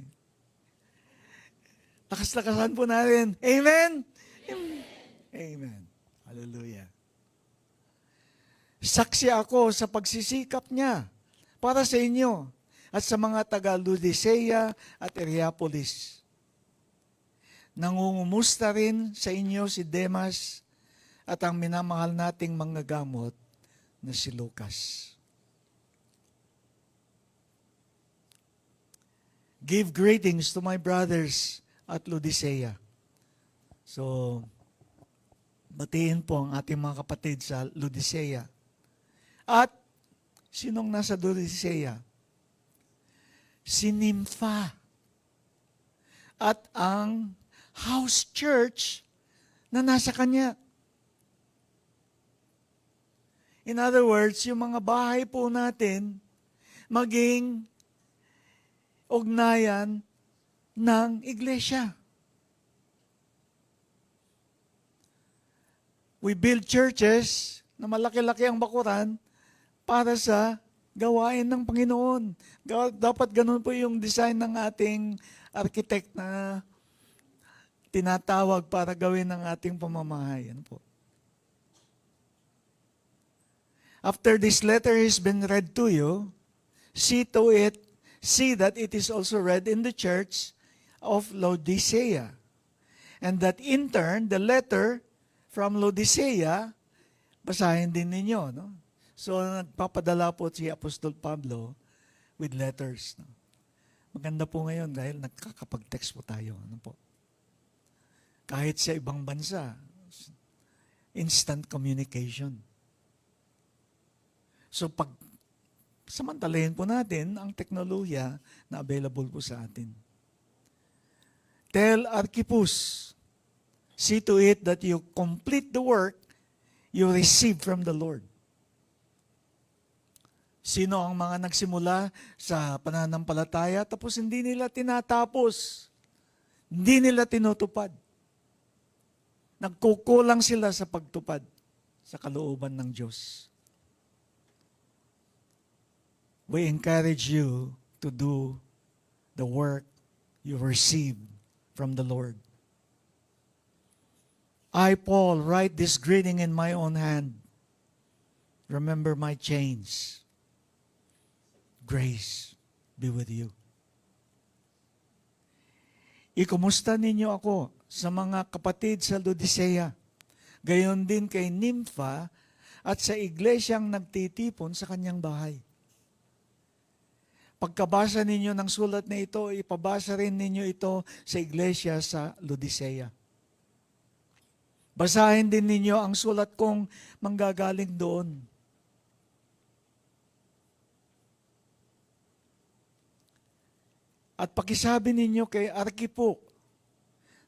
Lakas-lakasan po natin. Amen? Amen. Amen. Hallelujah. Saksi ako sa pagsisikap niya para sa inyo at sa mga taga-Laodicea at Hierapolis. Nangungumusta rin sa inyo si Demas at ang minamahal nating mga gamot na si Lucas. Give greetings to my brothers at Laodicea. So, batiin po ang ating mga kapatid sa Laodicea. At, sinong nasa Laodicea? Si Nympha. At ang house church na nasa kanya. In other words, yung mga bahay po natin maging ugnayan ng iglesia. We build churches na malaki-laki ang bakuran para sa gawain ng Panginoon. Dapat ganun po yung design ng ating architect na tinatawag para gawin ng ating pamamahay. Ano po? After this letter has been read to you, see that it is also read in the church of Laodicea. And that in turn, the letter from Laodicea, basahin din ninyo. No? So, nagpapadala po si Apostol Pablo with letters. No? Maganda po ngayon dahil nagkakapag-text po tayo. Ano po? Kahit sa ibang bansa, instant communication. So, samantalahin po natin ang teknolohiya na available po sa atin. Tell Archippus, see to it that you complete the work you receive from the Lord. Sino ang mga nagsimula sa pananampalataya tapos hindi nila tinatapos, hindi nila tinutupad. Nagkukulang sila sa pagtupad sa kalooban ng Diyos. We encourage you to do the work you received from the Lord. I, Paul, write this greeting in my own hand. Remember my chains. Grace be with you. Ikumusta ninyo ako sa mga kapatid sa Laodicea, gayon din kay Nympha at sa iglesyang nagtitipon sa kanyang bahay. Pagkabasa ninyo ng sulat na ito, ipabasa rin ninyo ito sa iglesia sa Laodicea. Basahin din ninyo ang sulat kong manggagaling doon. At pakisabi ninyo kay Arkipo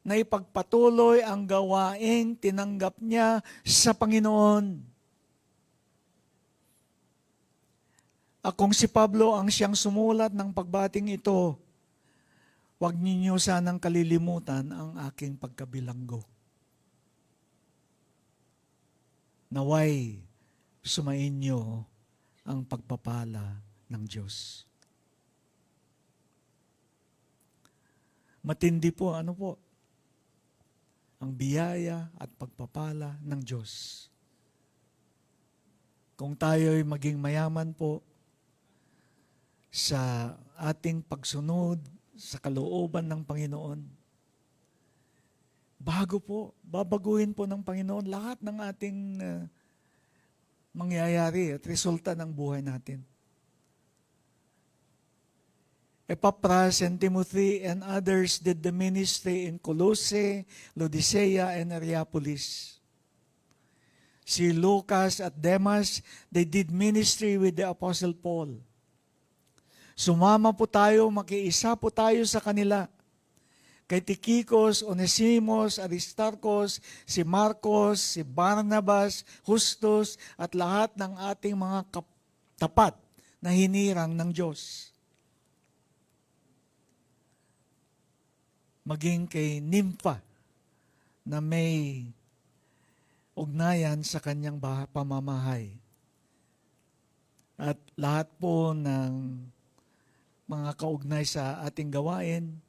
na ipagpatuloy ang gawaing tinanggap niya sa Panginoon. At kung si Pablo ang siyang sumulat ng pagbating ito, huwag ninyo sanang kalilimutan ang aking pagkabilanggo. Naway sumainyo ang pagpapala ng Diyos. Matindi po, ang biyaya at pagpapala ng Diyos. Kung tayo'y maging mayaman po sa ating pagsunod sa kalooban ng Panginoon, babaguhin po ng Panginoon lahat ng ating mangyayari at resulta ng buhay natin. Epaphras and Timothy and others did the ministry in Colossae, Laodicea, and Hierapolis. Si Lucas at Demas, they did ministry with the Apostle Paul. Sumama po tayo, makiisa po tayo sa kanila. Kay Tychicus, Onesimos, Aristarchus, si Marcos, si Barnabas, Justus, at lahat ng ating mga tapat na hinirang ng Diyos. Maging kay Nympha na may ugnayan sa kanyang pamamahay. At lahat po ng mga kaugnay sa ating gawain,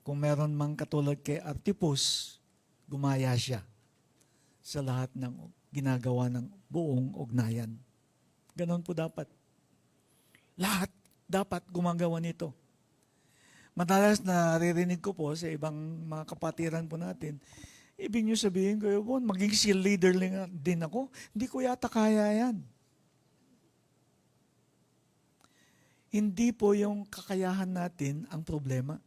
kung meron mang katulad kay Artipus, gumaya siya sa lahat ng ginagawa ng buong ugnayan. Ganon po dapat. Lahat dapat gumagawa nito. Madalas naririnig ko po sa ibang mga kapatiran po natin, ibig nyo sabihin ko, maging seal leader din ako, hindi ko yata kaya yan. Hindi po yung kakayahan natin ang problema.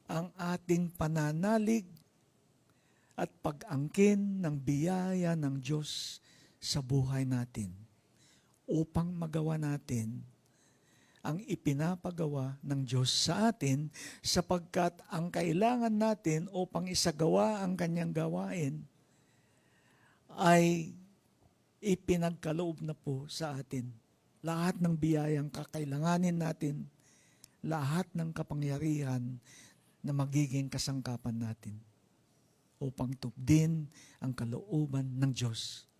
Ang ating pananalig at pag-angkin ng biyaya ng Diyos sa buhay natin upang magawa natin ang ipinapagawa ng Diyos sa atin sapagkat ang kailangan natin upang isagawa ang kanyang gawain ay ipinagkaloob na po sa atin. Lahat ng biyayang kakailanganin natin, lahat ng kapangyarihan na magiging kasangkapan natin upang tupdin ang kalooban ng Diyos.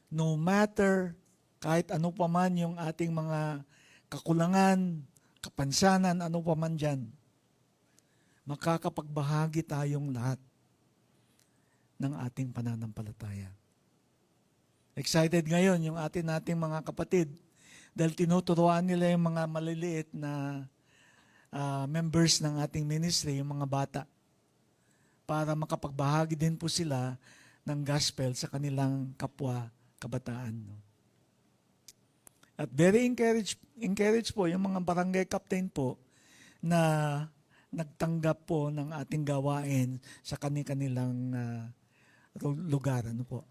No matter kahit ano pa man yung ating mga kakulangan, kapansanan, ano pa man dyan, makakapagbahagi tayong lahat ng ating pananampalataya. Excited ngayon yung nating mga kapatid dahil tinuturuan nila yung mga maliliit na members ng ating ministry, yung mga bata, para makapagbahagi din po sila ng gospel sa kanilang kapwa kabataan. No? At very encouraged po yung mga barangay captain po na nagtanggap po ng ating gawain sa kanilang lugar. Ano po?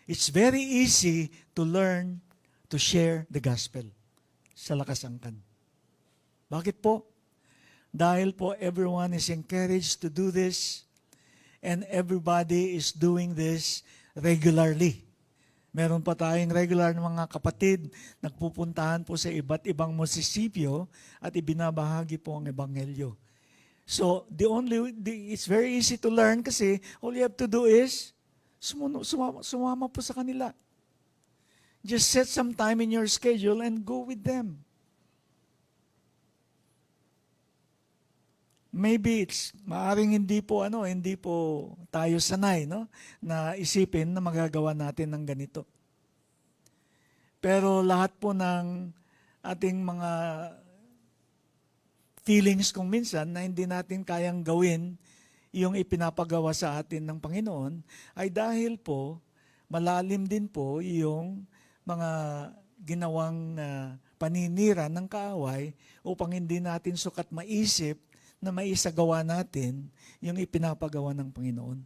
It's very easy to learn to share the gospel sa Lakas Angkan. Bakit po? Dahil po everyone is encouraged to do this and everybody is doing this regularly. Meron pa tayong regular na mga kapatid, nagpupuntahan po sa iba't ibang munisipyo at ibinabahagi po ang ebanghelyo. So, it's very easy to learn kasi all you have to do is sumama po sa kanila. Just set some time in your schedule and go with them. Maybe maaring hindi po tayo sanay, no, na isipin na magagawa natin ng ganito. Pero lahat po ng ating mga feelings kung minsan na hindi natin kayang gawin yung ipinapagawa sa atin ng Panginoon ay dahil po malalim din po yung mga ginawang paninira ng kaaway upang hindi natin sukat maisip na maisagawa natin yung ipinapagawa ng Panginoon.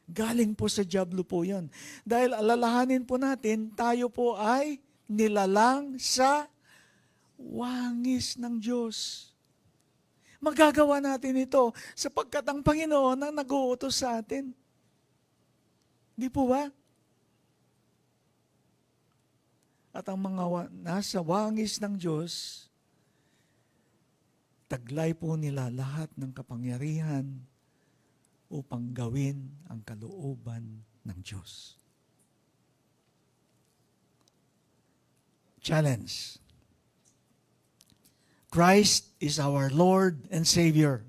Galing po sa dyablo po yun. Dahil alalahanin po natin, tayo po ay nilalang sa wangis ng Diyos. Magagawa natin ito sapagkat ang Panginoon ang nag-uutos sa atin. Di po ba? At ang mga nasa wangis ng Diyos, taglay po nila lahat ng kapangyarihan upang gawin ang kalooban ng Diyos. Challenge. Christ is our Lord and Savior.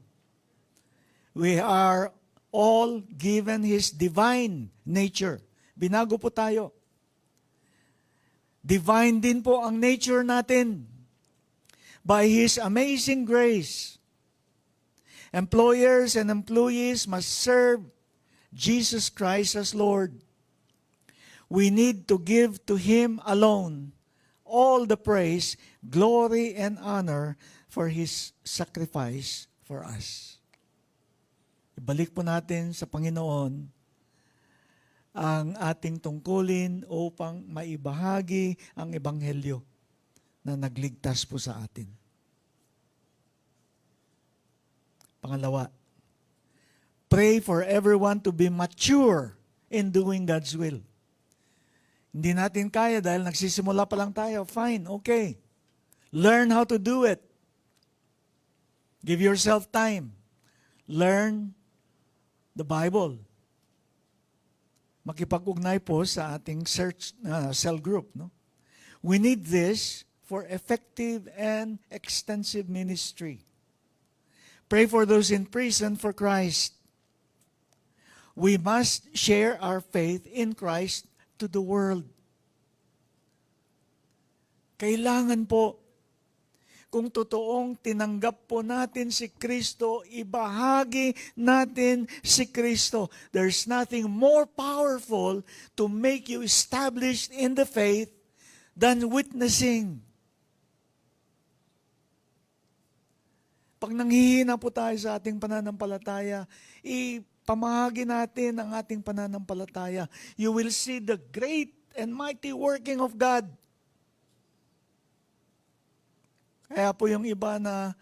We are all given His divine nature. Binago po tayo. Divine din po ang nature natin. By His amazing grace, employers and employees must serve Jesus Christ as Lord. We need to give to Him alone all the praise, glory, and honor for His sacrifice for us. Ibalik po natin sa Panginoon ang ating tungkulin upang maibahagi ang Ebanghelyo na nagligtas po sa atin. Pangalawa, pray for everyone to be mature in doing God's will. Hindi natin kaya dahil nagsisimula pa lang tayo. Fine, okay. Learn how to do it. Give yourself time. Learn the Bible. Makipag-ugnay po sa ating cell group. No? We need this for effective and extensive ministry. Pray for those in prison for Christ. We must share our faith in Christ to the world. Kailangan po, kung totoong tinanggap po natin si Kristo, ibahagi natin si Kristo. There's nothing more powerful to make you established in the faith than witnessing. Pag nanghihina po tayo sa ating pananampalataya, ipamahagi natin ang ating pananampalataya. You will see the great and mighty working of God. Kaya po yung iba na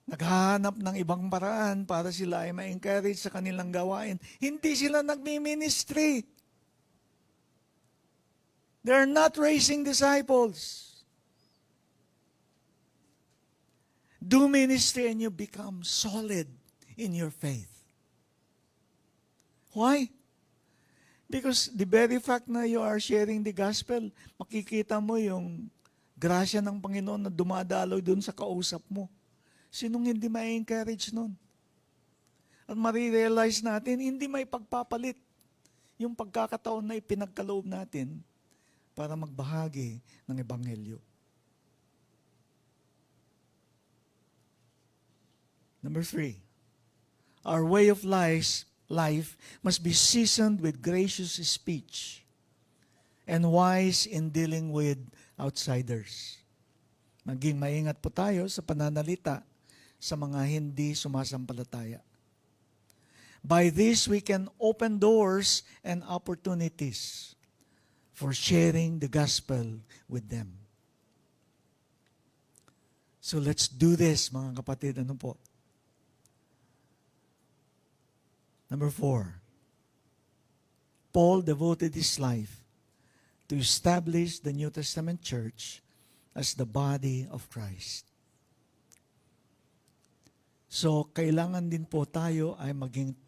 naghahanap ng ibang paraan para sila ay ma-encourage sa kanilang gawain, hindi sila nagmi-ministry. They're not raising disciples. Do ministry and you become solid in your faith. Why? Because the very fact na you are sharing the gospel, makikita mo yung grasya ng Panginoon na dumadaloy dun sa kausap mo. Sinong hindi ma-encourage nun? At marirealize natin, hindi may pagpapalit yung pagkakataon na ipinagkaloob natin para magbahagi ng Ebanghelyo. Number 3, our way of life must be seasoned with gracious speech and wise in dealing with outsiders. Maging maingat po tayo sa pananalita sa mga hindi sumasampalataya. By this, we can open doors and opportunities for sharing the gospel with them. So let's do this, mga kapatid. Ano po? Number 4, Paul devoted his life to establish the New Testament church as the body of Christ. So, kailangan din po tayo ay maging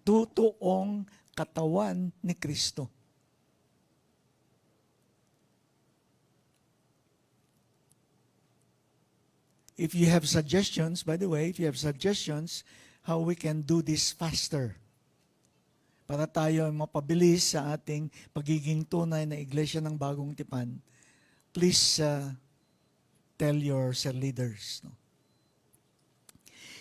totoong katawan ni Kristo. If you have suggestions, by the way, if you have suggestions, how we can do this faster para tayo mapabilis sa ating pagiging tunay na iglesia ng Bagong Tipan, please tell your cell leaders. No?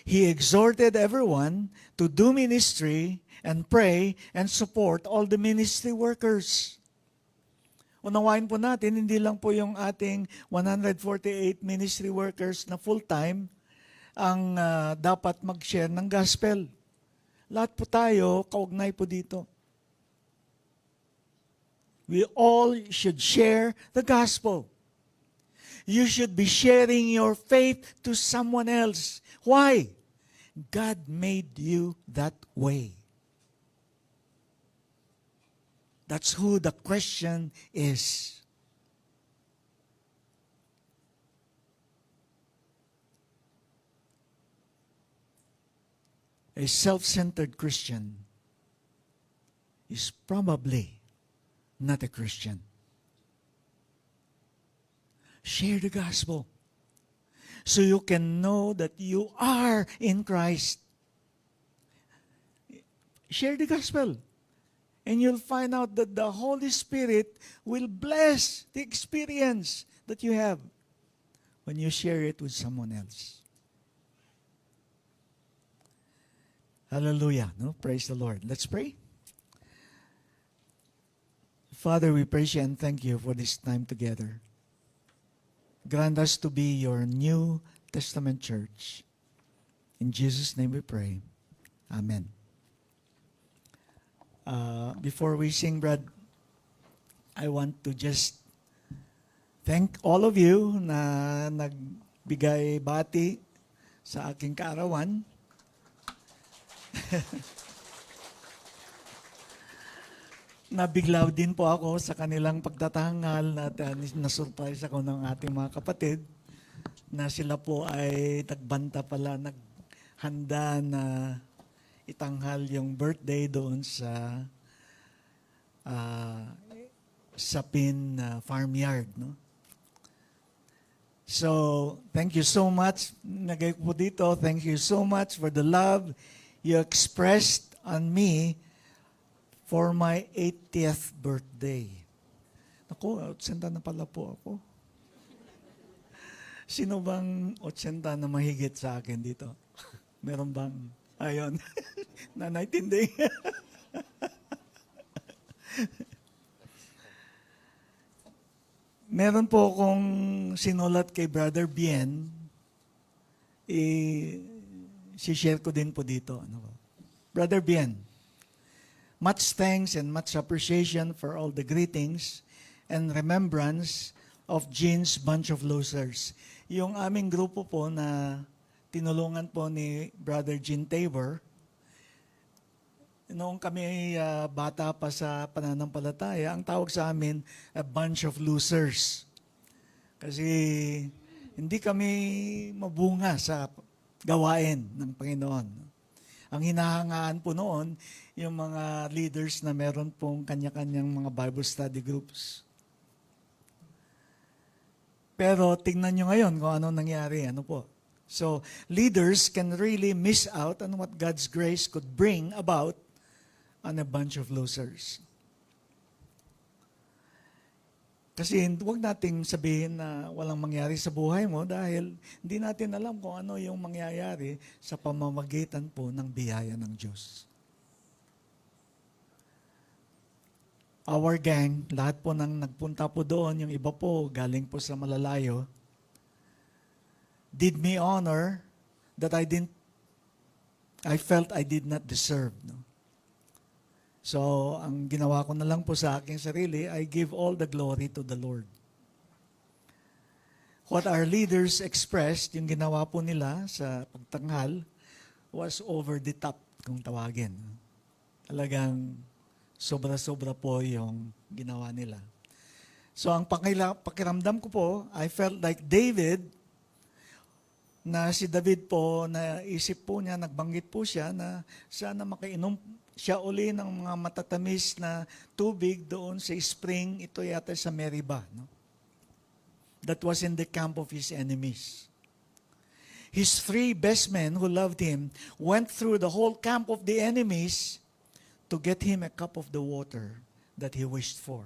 He exhorted everyone to do ministry and pray and support all the ministry workers. Unawain po natin, hindi lang po yung ating 148 ministry workers na full-time ang dapat mag-share ng gospel. Lahat po tayo, kaugnay po dito. We all should share the gospel. You should be sharing your faith to someone else. Why? God made you that way. That's who the question is. A self-centered Christian is probably not a Christian. Share the gospel so you can know that you are in Christ. Share the gospel. And you'll find out that the Holy Spirit will bless the experience that you have when you share it with someone else. Hallelujah. No? Praise the Lord. Let's pray. Father, we praise you and thank you for this time together. Grant us to be your New Testament church. In Jesus' name we pray. Amen. Before we sing, Brad, I want to just thank all of you na nagbigay bati sa aking kaarawan. Nabiglaw din po ako sa kanilang pagtatanghal at nasurprise ako ng ating mga kapatid na sila po ay nagbanta pala, naghanda na itanghal yung birthday doon sa Sapin Farmyard. No? So, thank you so much. Nagay po dito, thank you so much for the love you expressed on me for my 80th birthday. Naku, 80 na pala po ako. Sino bang 80 na mahigit sa akin dito? Meron bang? Ayun. Na naitindi. Meron po akong sinulat kay Brother Bien. Si-share ko din po dito. Brother Bien, much thanks and much appreciation for all the greetings and remembrance of Jean's Bunch of Losers. Yung aming grupo po na tinulungan po ni Brother Jean Tabor, noong kami bata pa sa pananampalataya, ang tawag sa amin, a bunch of losers. Kasi hindi kami mabunga sa gawain ng Panginoon. Ang hinahangaan po noon, yung mga leaders na meron pong kanya-kanyang mga Bible study groups. Pero tingnan nyo ngayon kung ano nangyari. Ano po? So, leaders can really miss out on what God's grace could bring about on a bunch of losers. Kasi huwag nating sabihin na walang mangyari sa buhay mo dahil hindi natin alam kung ano yung mangyayari sa pamamagitan po ng biyaya ng Diyos. Our gang, lahat po nang nagpunta po doon, yung iba po galing po sa malalayo, did me honor that I felt I did not deserve. No? So, ang ginawa ko na lang po sa aking sarili, I give all the glory to the Lord. What our leaders expressed, yung ginawa po nila sa pagtanghal, was over the top, kung tawagin. Talagang sobra-sobra po yung ginawa nila. So, ang pakiramdam ko po, I felt like David, na si David po, naisip po niya, nagbanggit po siya na sana makainom siya uli ng mga matatamis na tubig doon sa spring, ito yata sa Meribah. No? That was in the camp of his enemies. His 3 best men who loved him went through the whole camp of the enemies to get him a cup of the water that he wished for.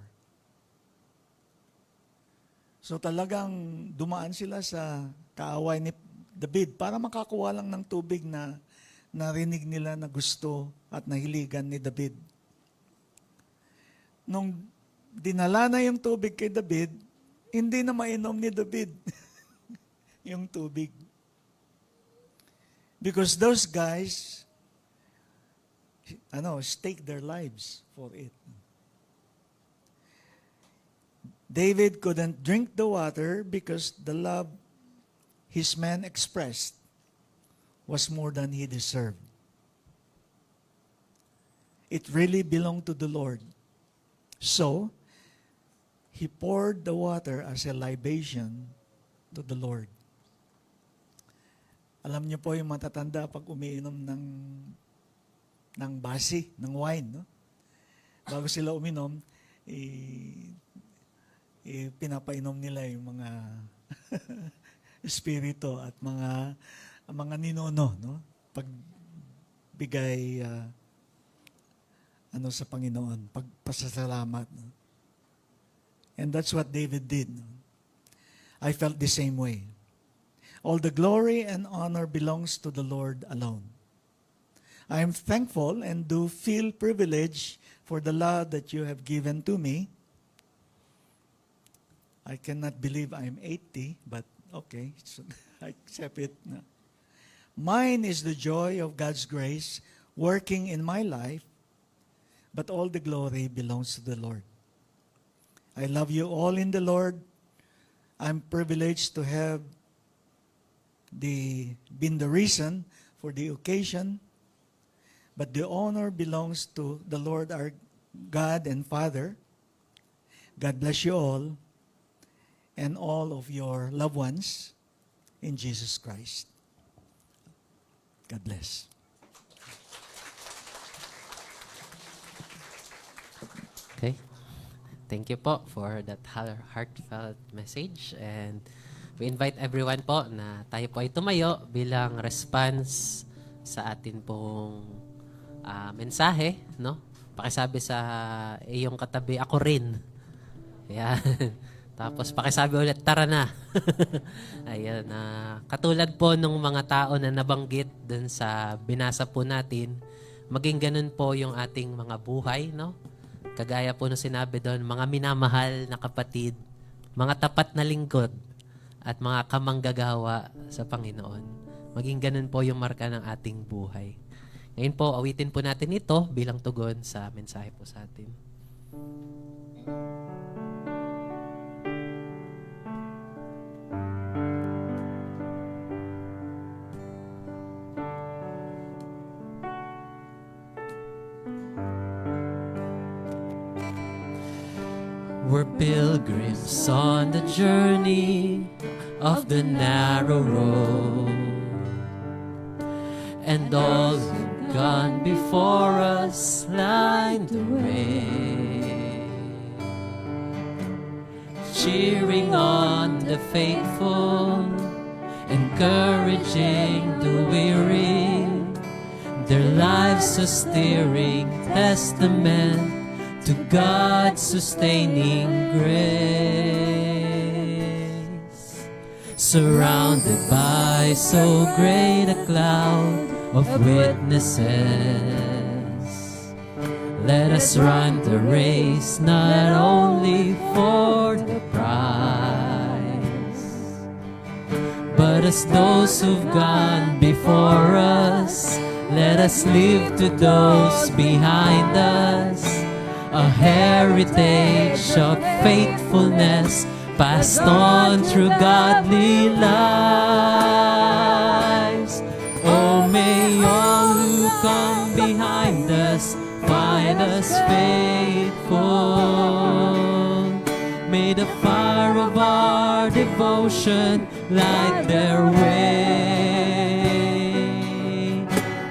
So talagang dumaan sila sa kaaway ni David para makakuha lang ng tubig na narinig nila na gusto at nahiligan ni David. Nung dinala na yung tubig kay David, hindi na mainom ni David yung tubig. Because those guys, stake their lives for it. David couldn't drink the water because the love his men expressed was more than he deserved. It really belonged to the Lord. So, he poured the water as a libation to the Lord. Alam niyo po yung matatanda pag umiinom ng basi, ng wine, no? Bago sila uminom, pinapainom nila yung mga espiritu at mga ninono, no? Pagbigay sa Panginoon, pagpasasalamat. No? And that's what David did. No? I felt the same way. All the glory and honor belongs to the Lord alone. I am thankful and do feel privileged for the love that you have given to me. I cannot believe I'm 80, but okay, so I accept it. No. Mine is the joy of God's grace working in my life, but all the glory belongs to the Lord. I love you all in the Lord. I'm privileged to have been the reason for the occasion, but the honor belongs to the Lord our God and Father. God bless you all and all of your loved ones in Jesus Christ. God bless. Okay. Thank you po for that heartfelt message, and we invite everyone po na tayo po ay tumayo bilang response sa atin pong mensahe, no? Pakisabi sa iyong katabi, ako rin. Ayan. Tapos pakisabi ulit, tara na. Ayan. Katulad po nung mga tao na nabanggit dun sa binasa po natin, maging ganun po yung ating mga buhay, no? Kagaya po nung sinabi doon, mga minamahal na kapatid, mga tapat na lingkod, at mga kamanggagawa sa Panginoon. Maging ganun po yung marka ng ating buhay. Ngayon po, awitin po natin ito bilang tugon sa mensahe po sa atin. We're pilgrims on the journey of the narrow road, and all who've gone before us line the way, cheering on the faithful, encouraging the weary, their lives a steering testament to God's sustaining grace. Surrounded by so great a cloud of witnesses, let us run the race not only for the prize, but as those who've gone before us, let us live to those behind us, a heritage of faithfulness passed on through godly lives. Oh, may all who come behind us find us faithful. May the fire of our devotion light their way.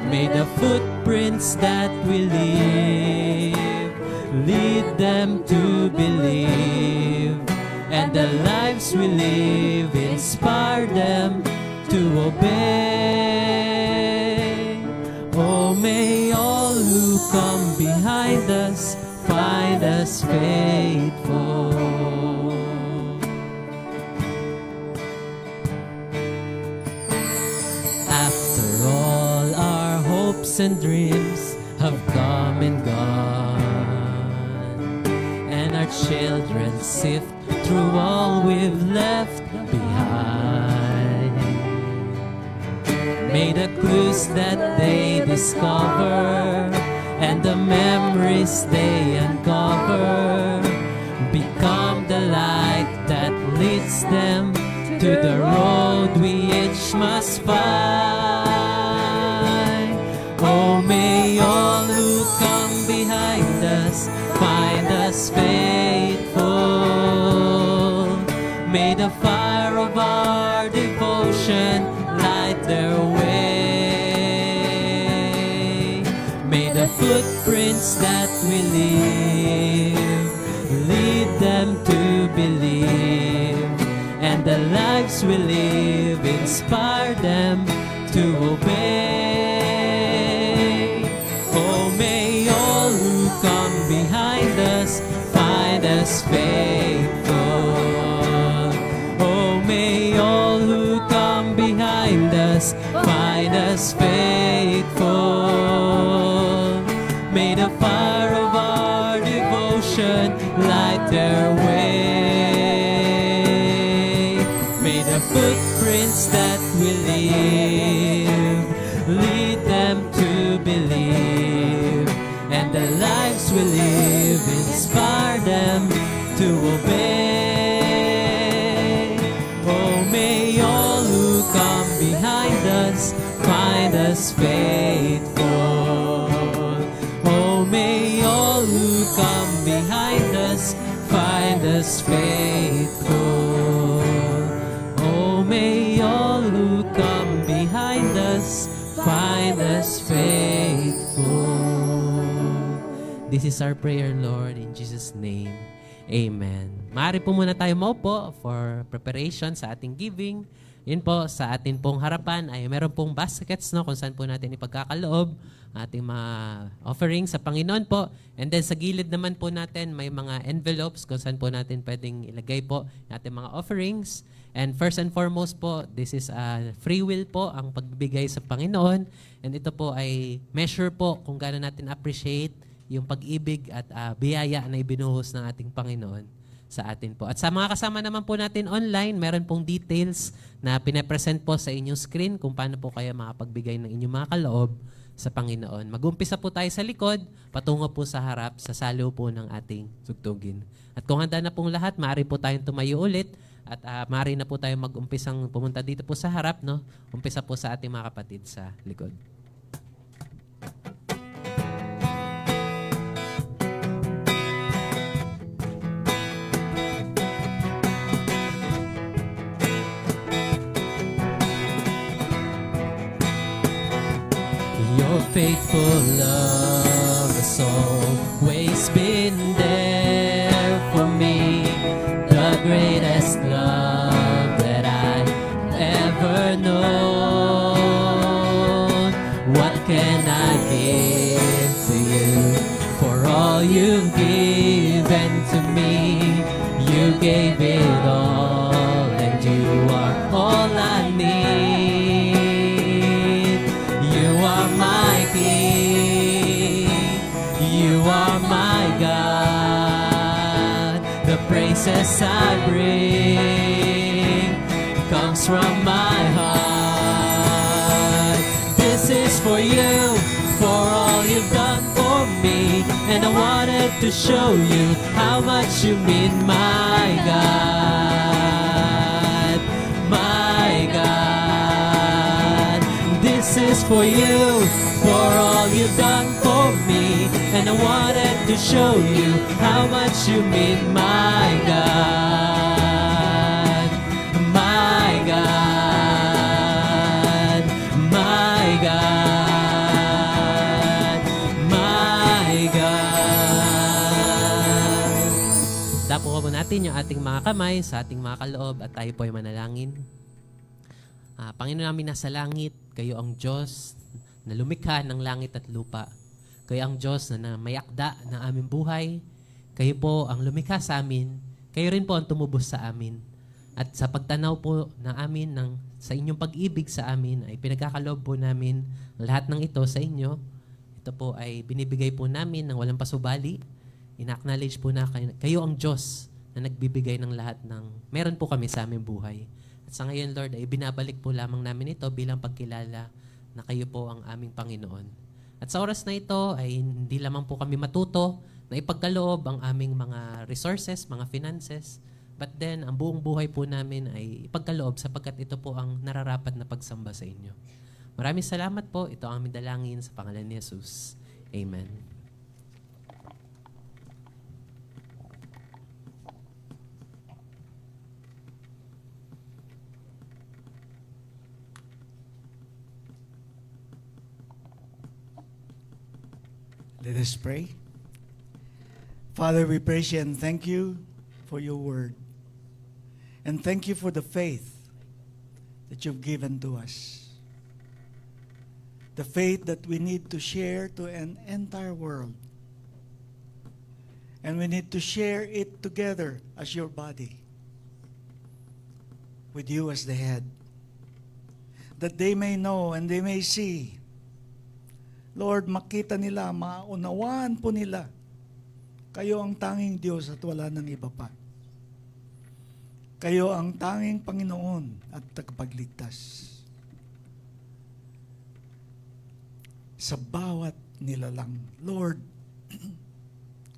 May the footprints that we leave lead them to believe, and the lives we live inspire them to obey. Oh, may all who come behind us find us faithful. After all our hopes and dreams have come and gone, our children sift through all we've left behind, May the clues that they discover and the memories they uncover become the light that leads them to the road we each must find. Oh, may all who come behind us find us faithful. May the fire of our devotion light their way. May the footprints that we leave lead them to believe, and the lives we live inspire them to obey. Oh, may all who come behind us find us faithful. Oh, may all who come behind us find us faithful. May the fire of our devotion light their way. May the footprints that we leave lead them to believe, and the lives we live inspire them to obey. Oh, may all who come behind us find us faithful. Oh, may all who come behind us find us faithful. Oh, may all who come behind us find us faithful. This is our prayer, Lord, in Jesus' name. Amen. Maaari po muna tayo maupo for preparation sa ating giving. Yun po, sa atin pong harapan ay meron pong baskets, no, kung saan po natin ipagkakaloob ating mga offerings sa Panginoon po. And then sa gilid naman po natin may mga envelopes kung saan po natin pwedeng ilagay po ating mga offerings. And first and foremost po, this is a free will po ang pagbibigay sa Panginoon. And ito po ay measure po kung gaano natin appreciate yung pag-ibig at biyaya na ibinuhos ng ating Panginoon sa atin po. At sa mga kasama naman po natin online, meron pong details na pinapresent po sa inyong screen kung paano po kayo makapagbigay ng inyong mga kaloob sa Panginoon. Mag-umpisa po tayo sa likod, patungo po sa harap, sa salo po ng ating tugtugin. At kung handa na pong lahat, maaari po tayong tumayo ulit at maaari na po tayong mag-umpisang pumunta dito po sa harap, no? Umpisa po sa ating mga kapatid sa likod. Your faithful love has always been there for me, the greatest love that I ever known. What can I give to you for all you've given to me? You gave it all, and you are all I need. You are my King, you are my God. The praises I bring comes from my heart. This is for you, for all you've done for me, and I wanted to show you how much you mean, my God, my God. This is for you, for all you've done for me, and I wanted to show you how much you mean, my God, my God, my God, my God. Tapo po natin yung ating mga kamay sa ating mga kaloob at tayo po ay manalangin. Panginoon namin nasa langit, kayo ang Diyos na lumikha ng langit at lupa. Kayo ang Diyos na may akda ng aming buhay. Kayo po ang lumikha sa amin. Kayo rin po ang tumubos sa amin. At sa pagtanaw po ng amin sa inyong pag-ibig sa amin, ay pinagkakaloob po namin lahat ng ito sa inyo. Ito po ay binibigay po namin ng walang pasubali. Ina-acknowledge po na kayo ang Diyos na nagbibigay ng lahat ng meron po kami sa aming buhay. At sa ngayon, Lord, ay binabalik po lamang namin ito bilang pagkilala na kayo po ang aming Panginoon. At sa oras na ito ay hindi lamang po kami matuto na ipagkaloob ang aming mga resources, mga finances, but then ang buong buhay po namin ay ipagkaloob sapagkat ito po ang nararapat na pagsamba sa inyo. Maraming salamat po. Ito ang aming dalangin sa pangalan ni Jesus. Amen. Let us pray. Father, we praise you and thank you for your word. And thank you for the faith that you've given to us. The faith that we need to share to an entire world. And we need to share it together as your body, with you as the head. That they may know and they may see. Lord, makita nila, maunawaan po nila, kayo ang tanging Diyos at wala nang iba pa. Kayo ang tanging Panginoon at tagapagligtas. Sa bawat nilalang, Lord,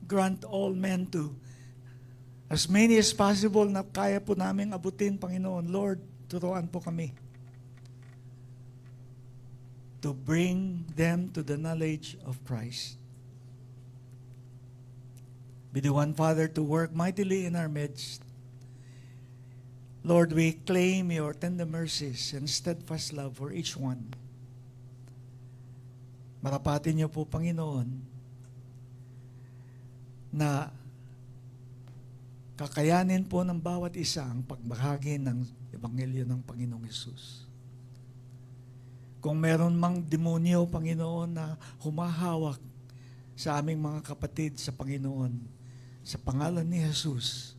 grant all men to, as many as possible na kaya po namin abutin, Panginoon. Lord, turuan po kami to bring them to the knowledge of Christ. Be the one, Father, to work mightily in our midst. Lord, we claim your tender mercies and steadfast love for each one. Marapatin niyo po, Panginoon, na kakayanin po ng bawat isa ang pagbahagi ng Ebanghelyo ng Panginoong Hesus. Kung meron mang demonyo, Panginoon, na humahawak sa aming mga kapatid sa Panginoon, sa pangalan ni Jesus,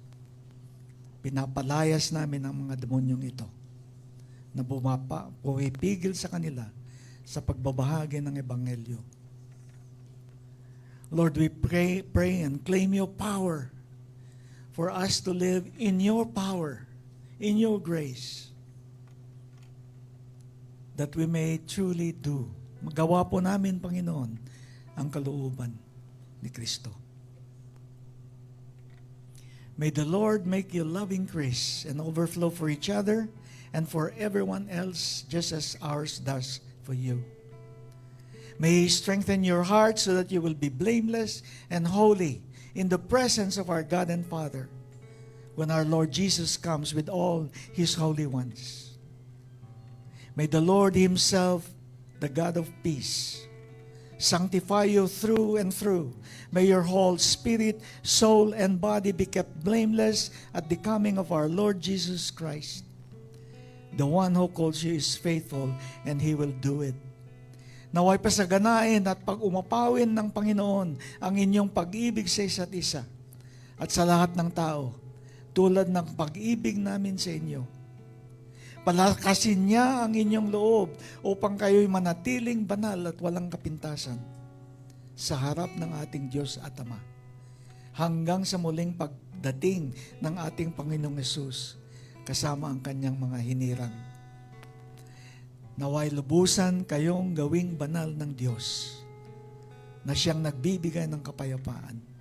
pinapalayas namin ang mga demonyong ito na pumipigil sa kanila sa pagbabahagi ng Ebanghelyo. Lord, we pray and claim your power for us to live in your power, in your grace, that we may truly do. Magawa po namin, Panginoon, ang kalooban ni Kristo. May the Lord make you love increase and overflow for each other and for everyone else, just as ours does for you. May He strengthen your heart so that you will be blameless and holy in the presence of our God and Father when our Lord Jesus comes with all His holy ones. May the Lord Himself, the God of peace, sanctify you through and through. May your whole spirit, soul, and body be kept blameless at the coming of our Lord Jesus Christ. The one who calls you is faithful, and He will do it. Naway pasaganain at pag-umapawin ng Panginoon ang inyong pag-ibig sa isa't isa at sa lahat ng tao, tulad ng pag-ibig namin sa inyo. Palakasin niya ang inyong loob upang kayo'y manatiling banal at walang kapintasan sa harap ng ating Diyos at Ama, hanggang sa muling pagdating ng ating Panginoong Hesus kasama ang kanyang mga hinirang. Naway lubusan kayong gawing banal ng Diyos na siyang nagbibigay ng kapayapaan.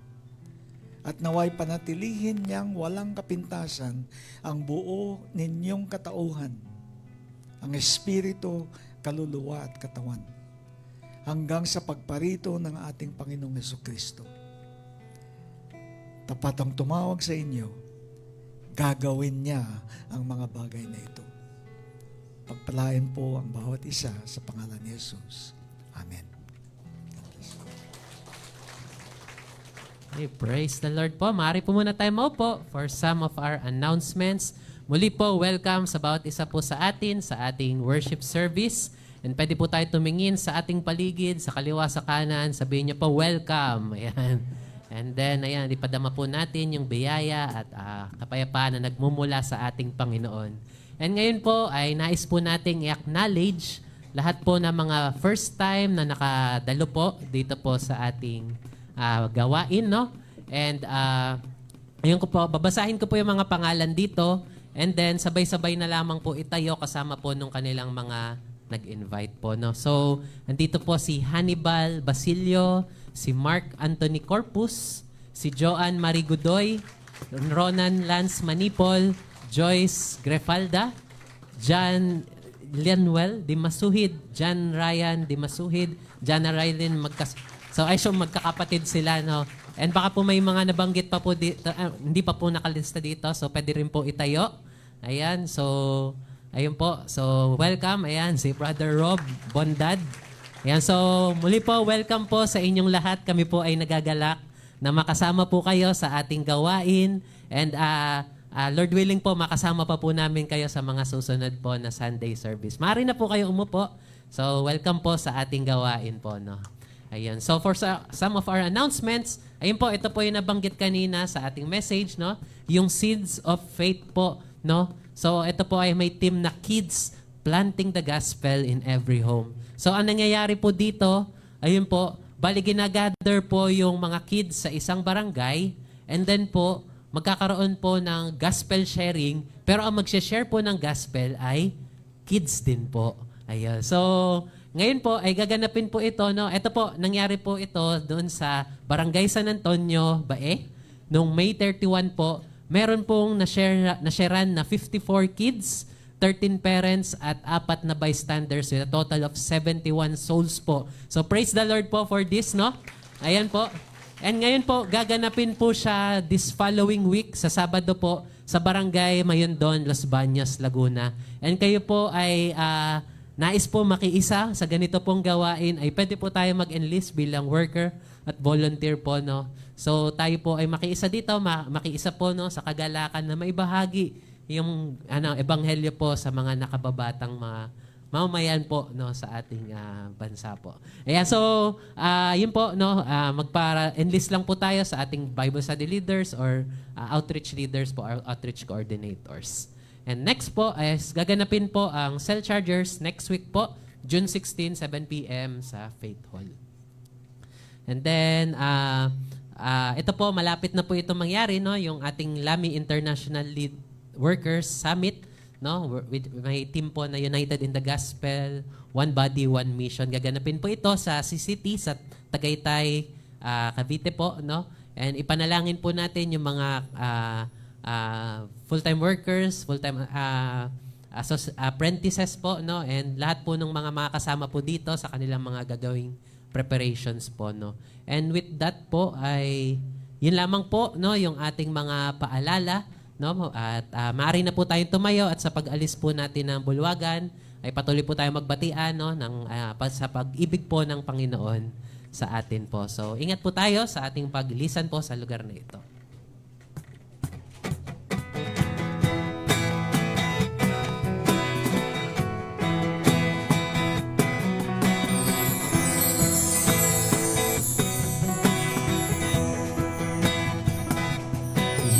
At naway panatilihin niyang walang kapintasan ang buo ninyong katauhan, ang espiritu, kaluluwa at katawan, hanggang sa pagparito ng ating Panginoong Hesukristo. Tapat ang tumawag sa inyo, gagawin niya ang mga bagay na ito. Pagpalain po ang bawat isa sa pangalan ni Jesus. Amen. Okay, praise the Lord po. Maaari po muna tayo maupo for some of our announcements. Muli po, welcome sa bawat isa po sa atin sa ating worship service. And pwede po tayo tumingin sa ating paligid, sa kaliwa, sa kanan. Sabihin niyo po, welcome. Ayan. And then, ayan, ipadama po natin yung biyaya at kapayapaan na nagmumula sa ating Panginoon. And ngayon po ay nais po nating i-acknowledge lahat po ng mga first time na nakadalo po dito po sa ating gawain, no? And ayun ko po, babasahin ko po yung mga pangalan dito and then sabay-sabay na lamang po itayo kasama po nung kanilang mga nag-invite po. No? So, andito po si Hannibal Basilio, si Mark Anthony Corpus, si Joanne Marie Godoy, Ronan Lance Manipol, Joyce Grefalda, John Lianuel Dimasuhid, John Ryan Dimasuhid, Jana Rylin So, I assume magkakapatid sila, no? And baka po may mga nabanggit pa po dito, hindi pa po nakalista dito, so pwede rin po itayo. Ayan, so, ayun po. So, welcome. Ayan, si Brother Rob Bondad. Ayan, so, muli po, welcome po sa inyong lahat. Kami po ay nagagalak na makasama po kayo sa ating gawain. And, Lord willing po, makasama pa po namin kayo sa mga susunod po na Sunday service. Maaari na po kayo umupo. So, welcome po sa ating gawain po, no? Ayan. So, for some of our announcements, ayun po, ito po yung nabanggit kanina sa ating message, no? Yung Seeds of Faith po, no? So, ito po ay may team na Kids Planting the Gospel in Every Home. So, ang nangyayari po dito, ayun po, bali ginagather po yung mga kids sa isang barangay, and then po, magkakaroon po ng gospel sharing, pero ang mag-share po ng gospel ay kids din po. Ayun. So, ngayon po ay gaganapin po ito, no? Ito po, nangyari po ito doon sa Barangay San Antonio, Bae. Noong May 31 po, meron pong nasharean na 54 kids, 13 parents, at 4 na bystanders with a total of 71 souls po. So praise the Lord po for this, no? Ayan po. And ngayon po, gaganapin po siya this following week, sa Sabado po, sa Barangay Mayondon, Los Baños, Laguna. And kayo po ay nais po makiisa sa ganito pong gawain, ay pwede po tayo mag-enlist bilang worker at volunteer po, no? So tayo po ay makiisa dito, makiisa po, no, sa kagalakan na maibahagi yung ebanghelyo po sa mga nakababatang mga mamamayan po, no, sa ating bansa po. Ayan, so yun po, no, magpa-enlist lang po tayo sa ating Bible study leaders or outreach leaders po, or outreach coordinators. And next po is gaganapin po ang Cell Chargers next week po, June 16, 7 p.m. sa Faith Hall. And then, ito po, malapit na po ito mangyari, no? Yung ating LAMI International Lead Workers Summit, no? With may team po na United in the Gospel, One Body, One Mission. Gaganapin po ito sa CCT, sa Tagaytay, Cavite po, no? And ipanalangin po natin yung mga full-time workers, full-time apprentices po, no? And lahat po ng mga kasama po dito sa kanilang mga gagawing preparations po, no? And with that po ay yun lamang po, no, yung ating mga paalala, no? At maaari na po tayong tumayo at sa pag-alis po natin ng bulwagan ay patuloy po tayong magbatian, no, ng sa pag-ibig po ng Panginoon sa atin po. So ingat po tayo sa ating paglisan po sa lugar na ito.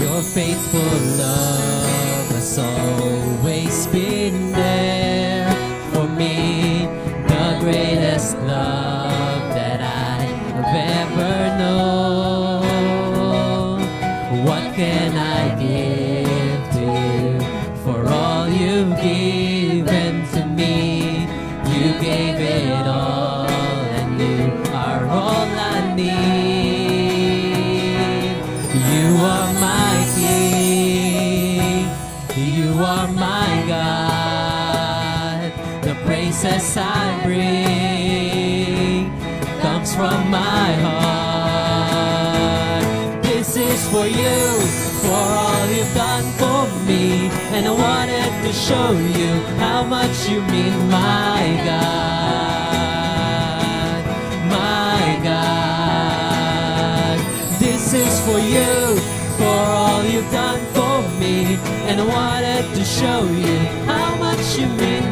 Your faithful love has always been there for me, the greatest love that I've ever known. What can I give to you for all you've given to me? You gave it all, and you are all I need. You are my King, you are my God. The praises I bring comes from my heart. This is for you, for all you've done for me, and I wanted to show you how much you mean, my God, my God. This is for you, for all you've done for me, and I wanted to show you how much you mean,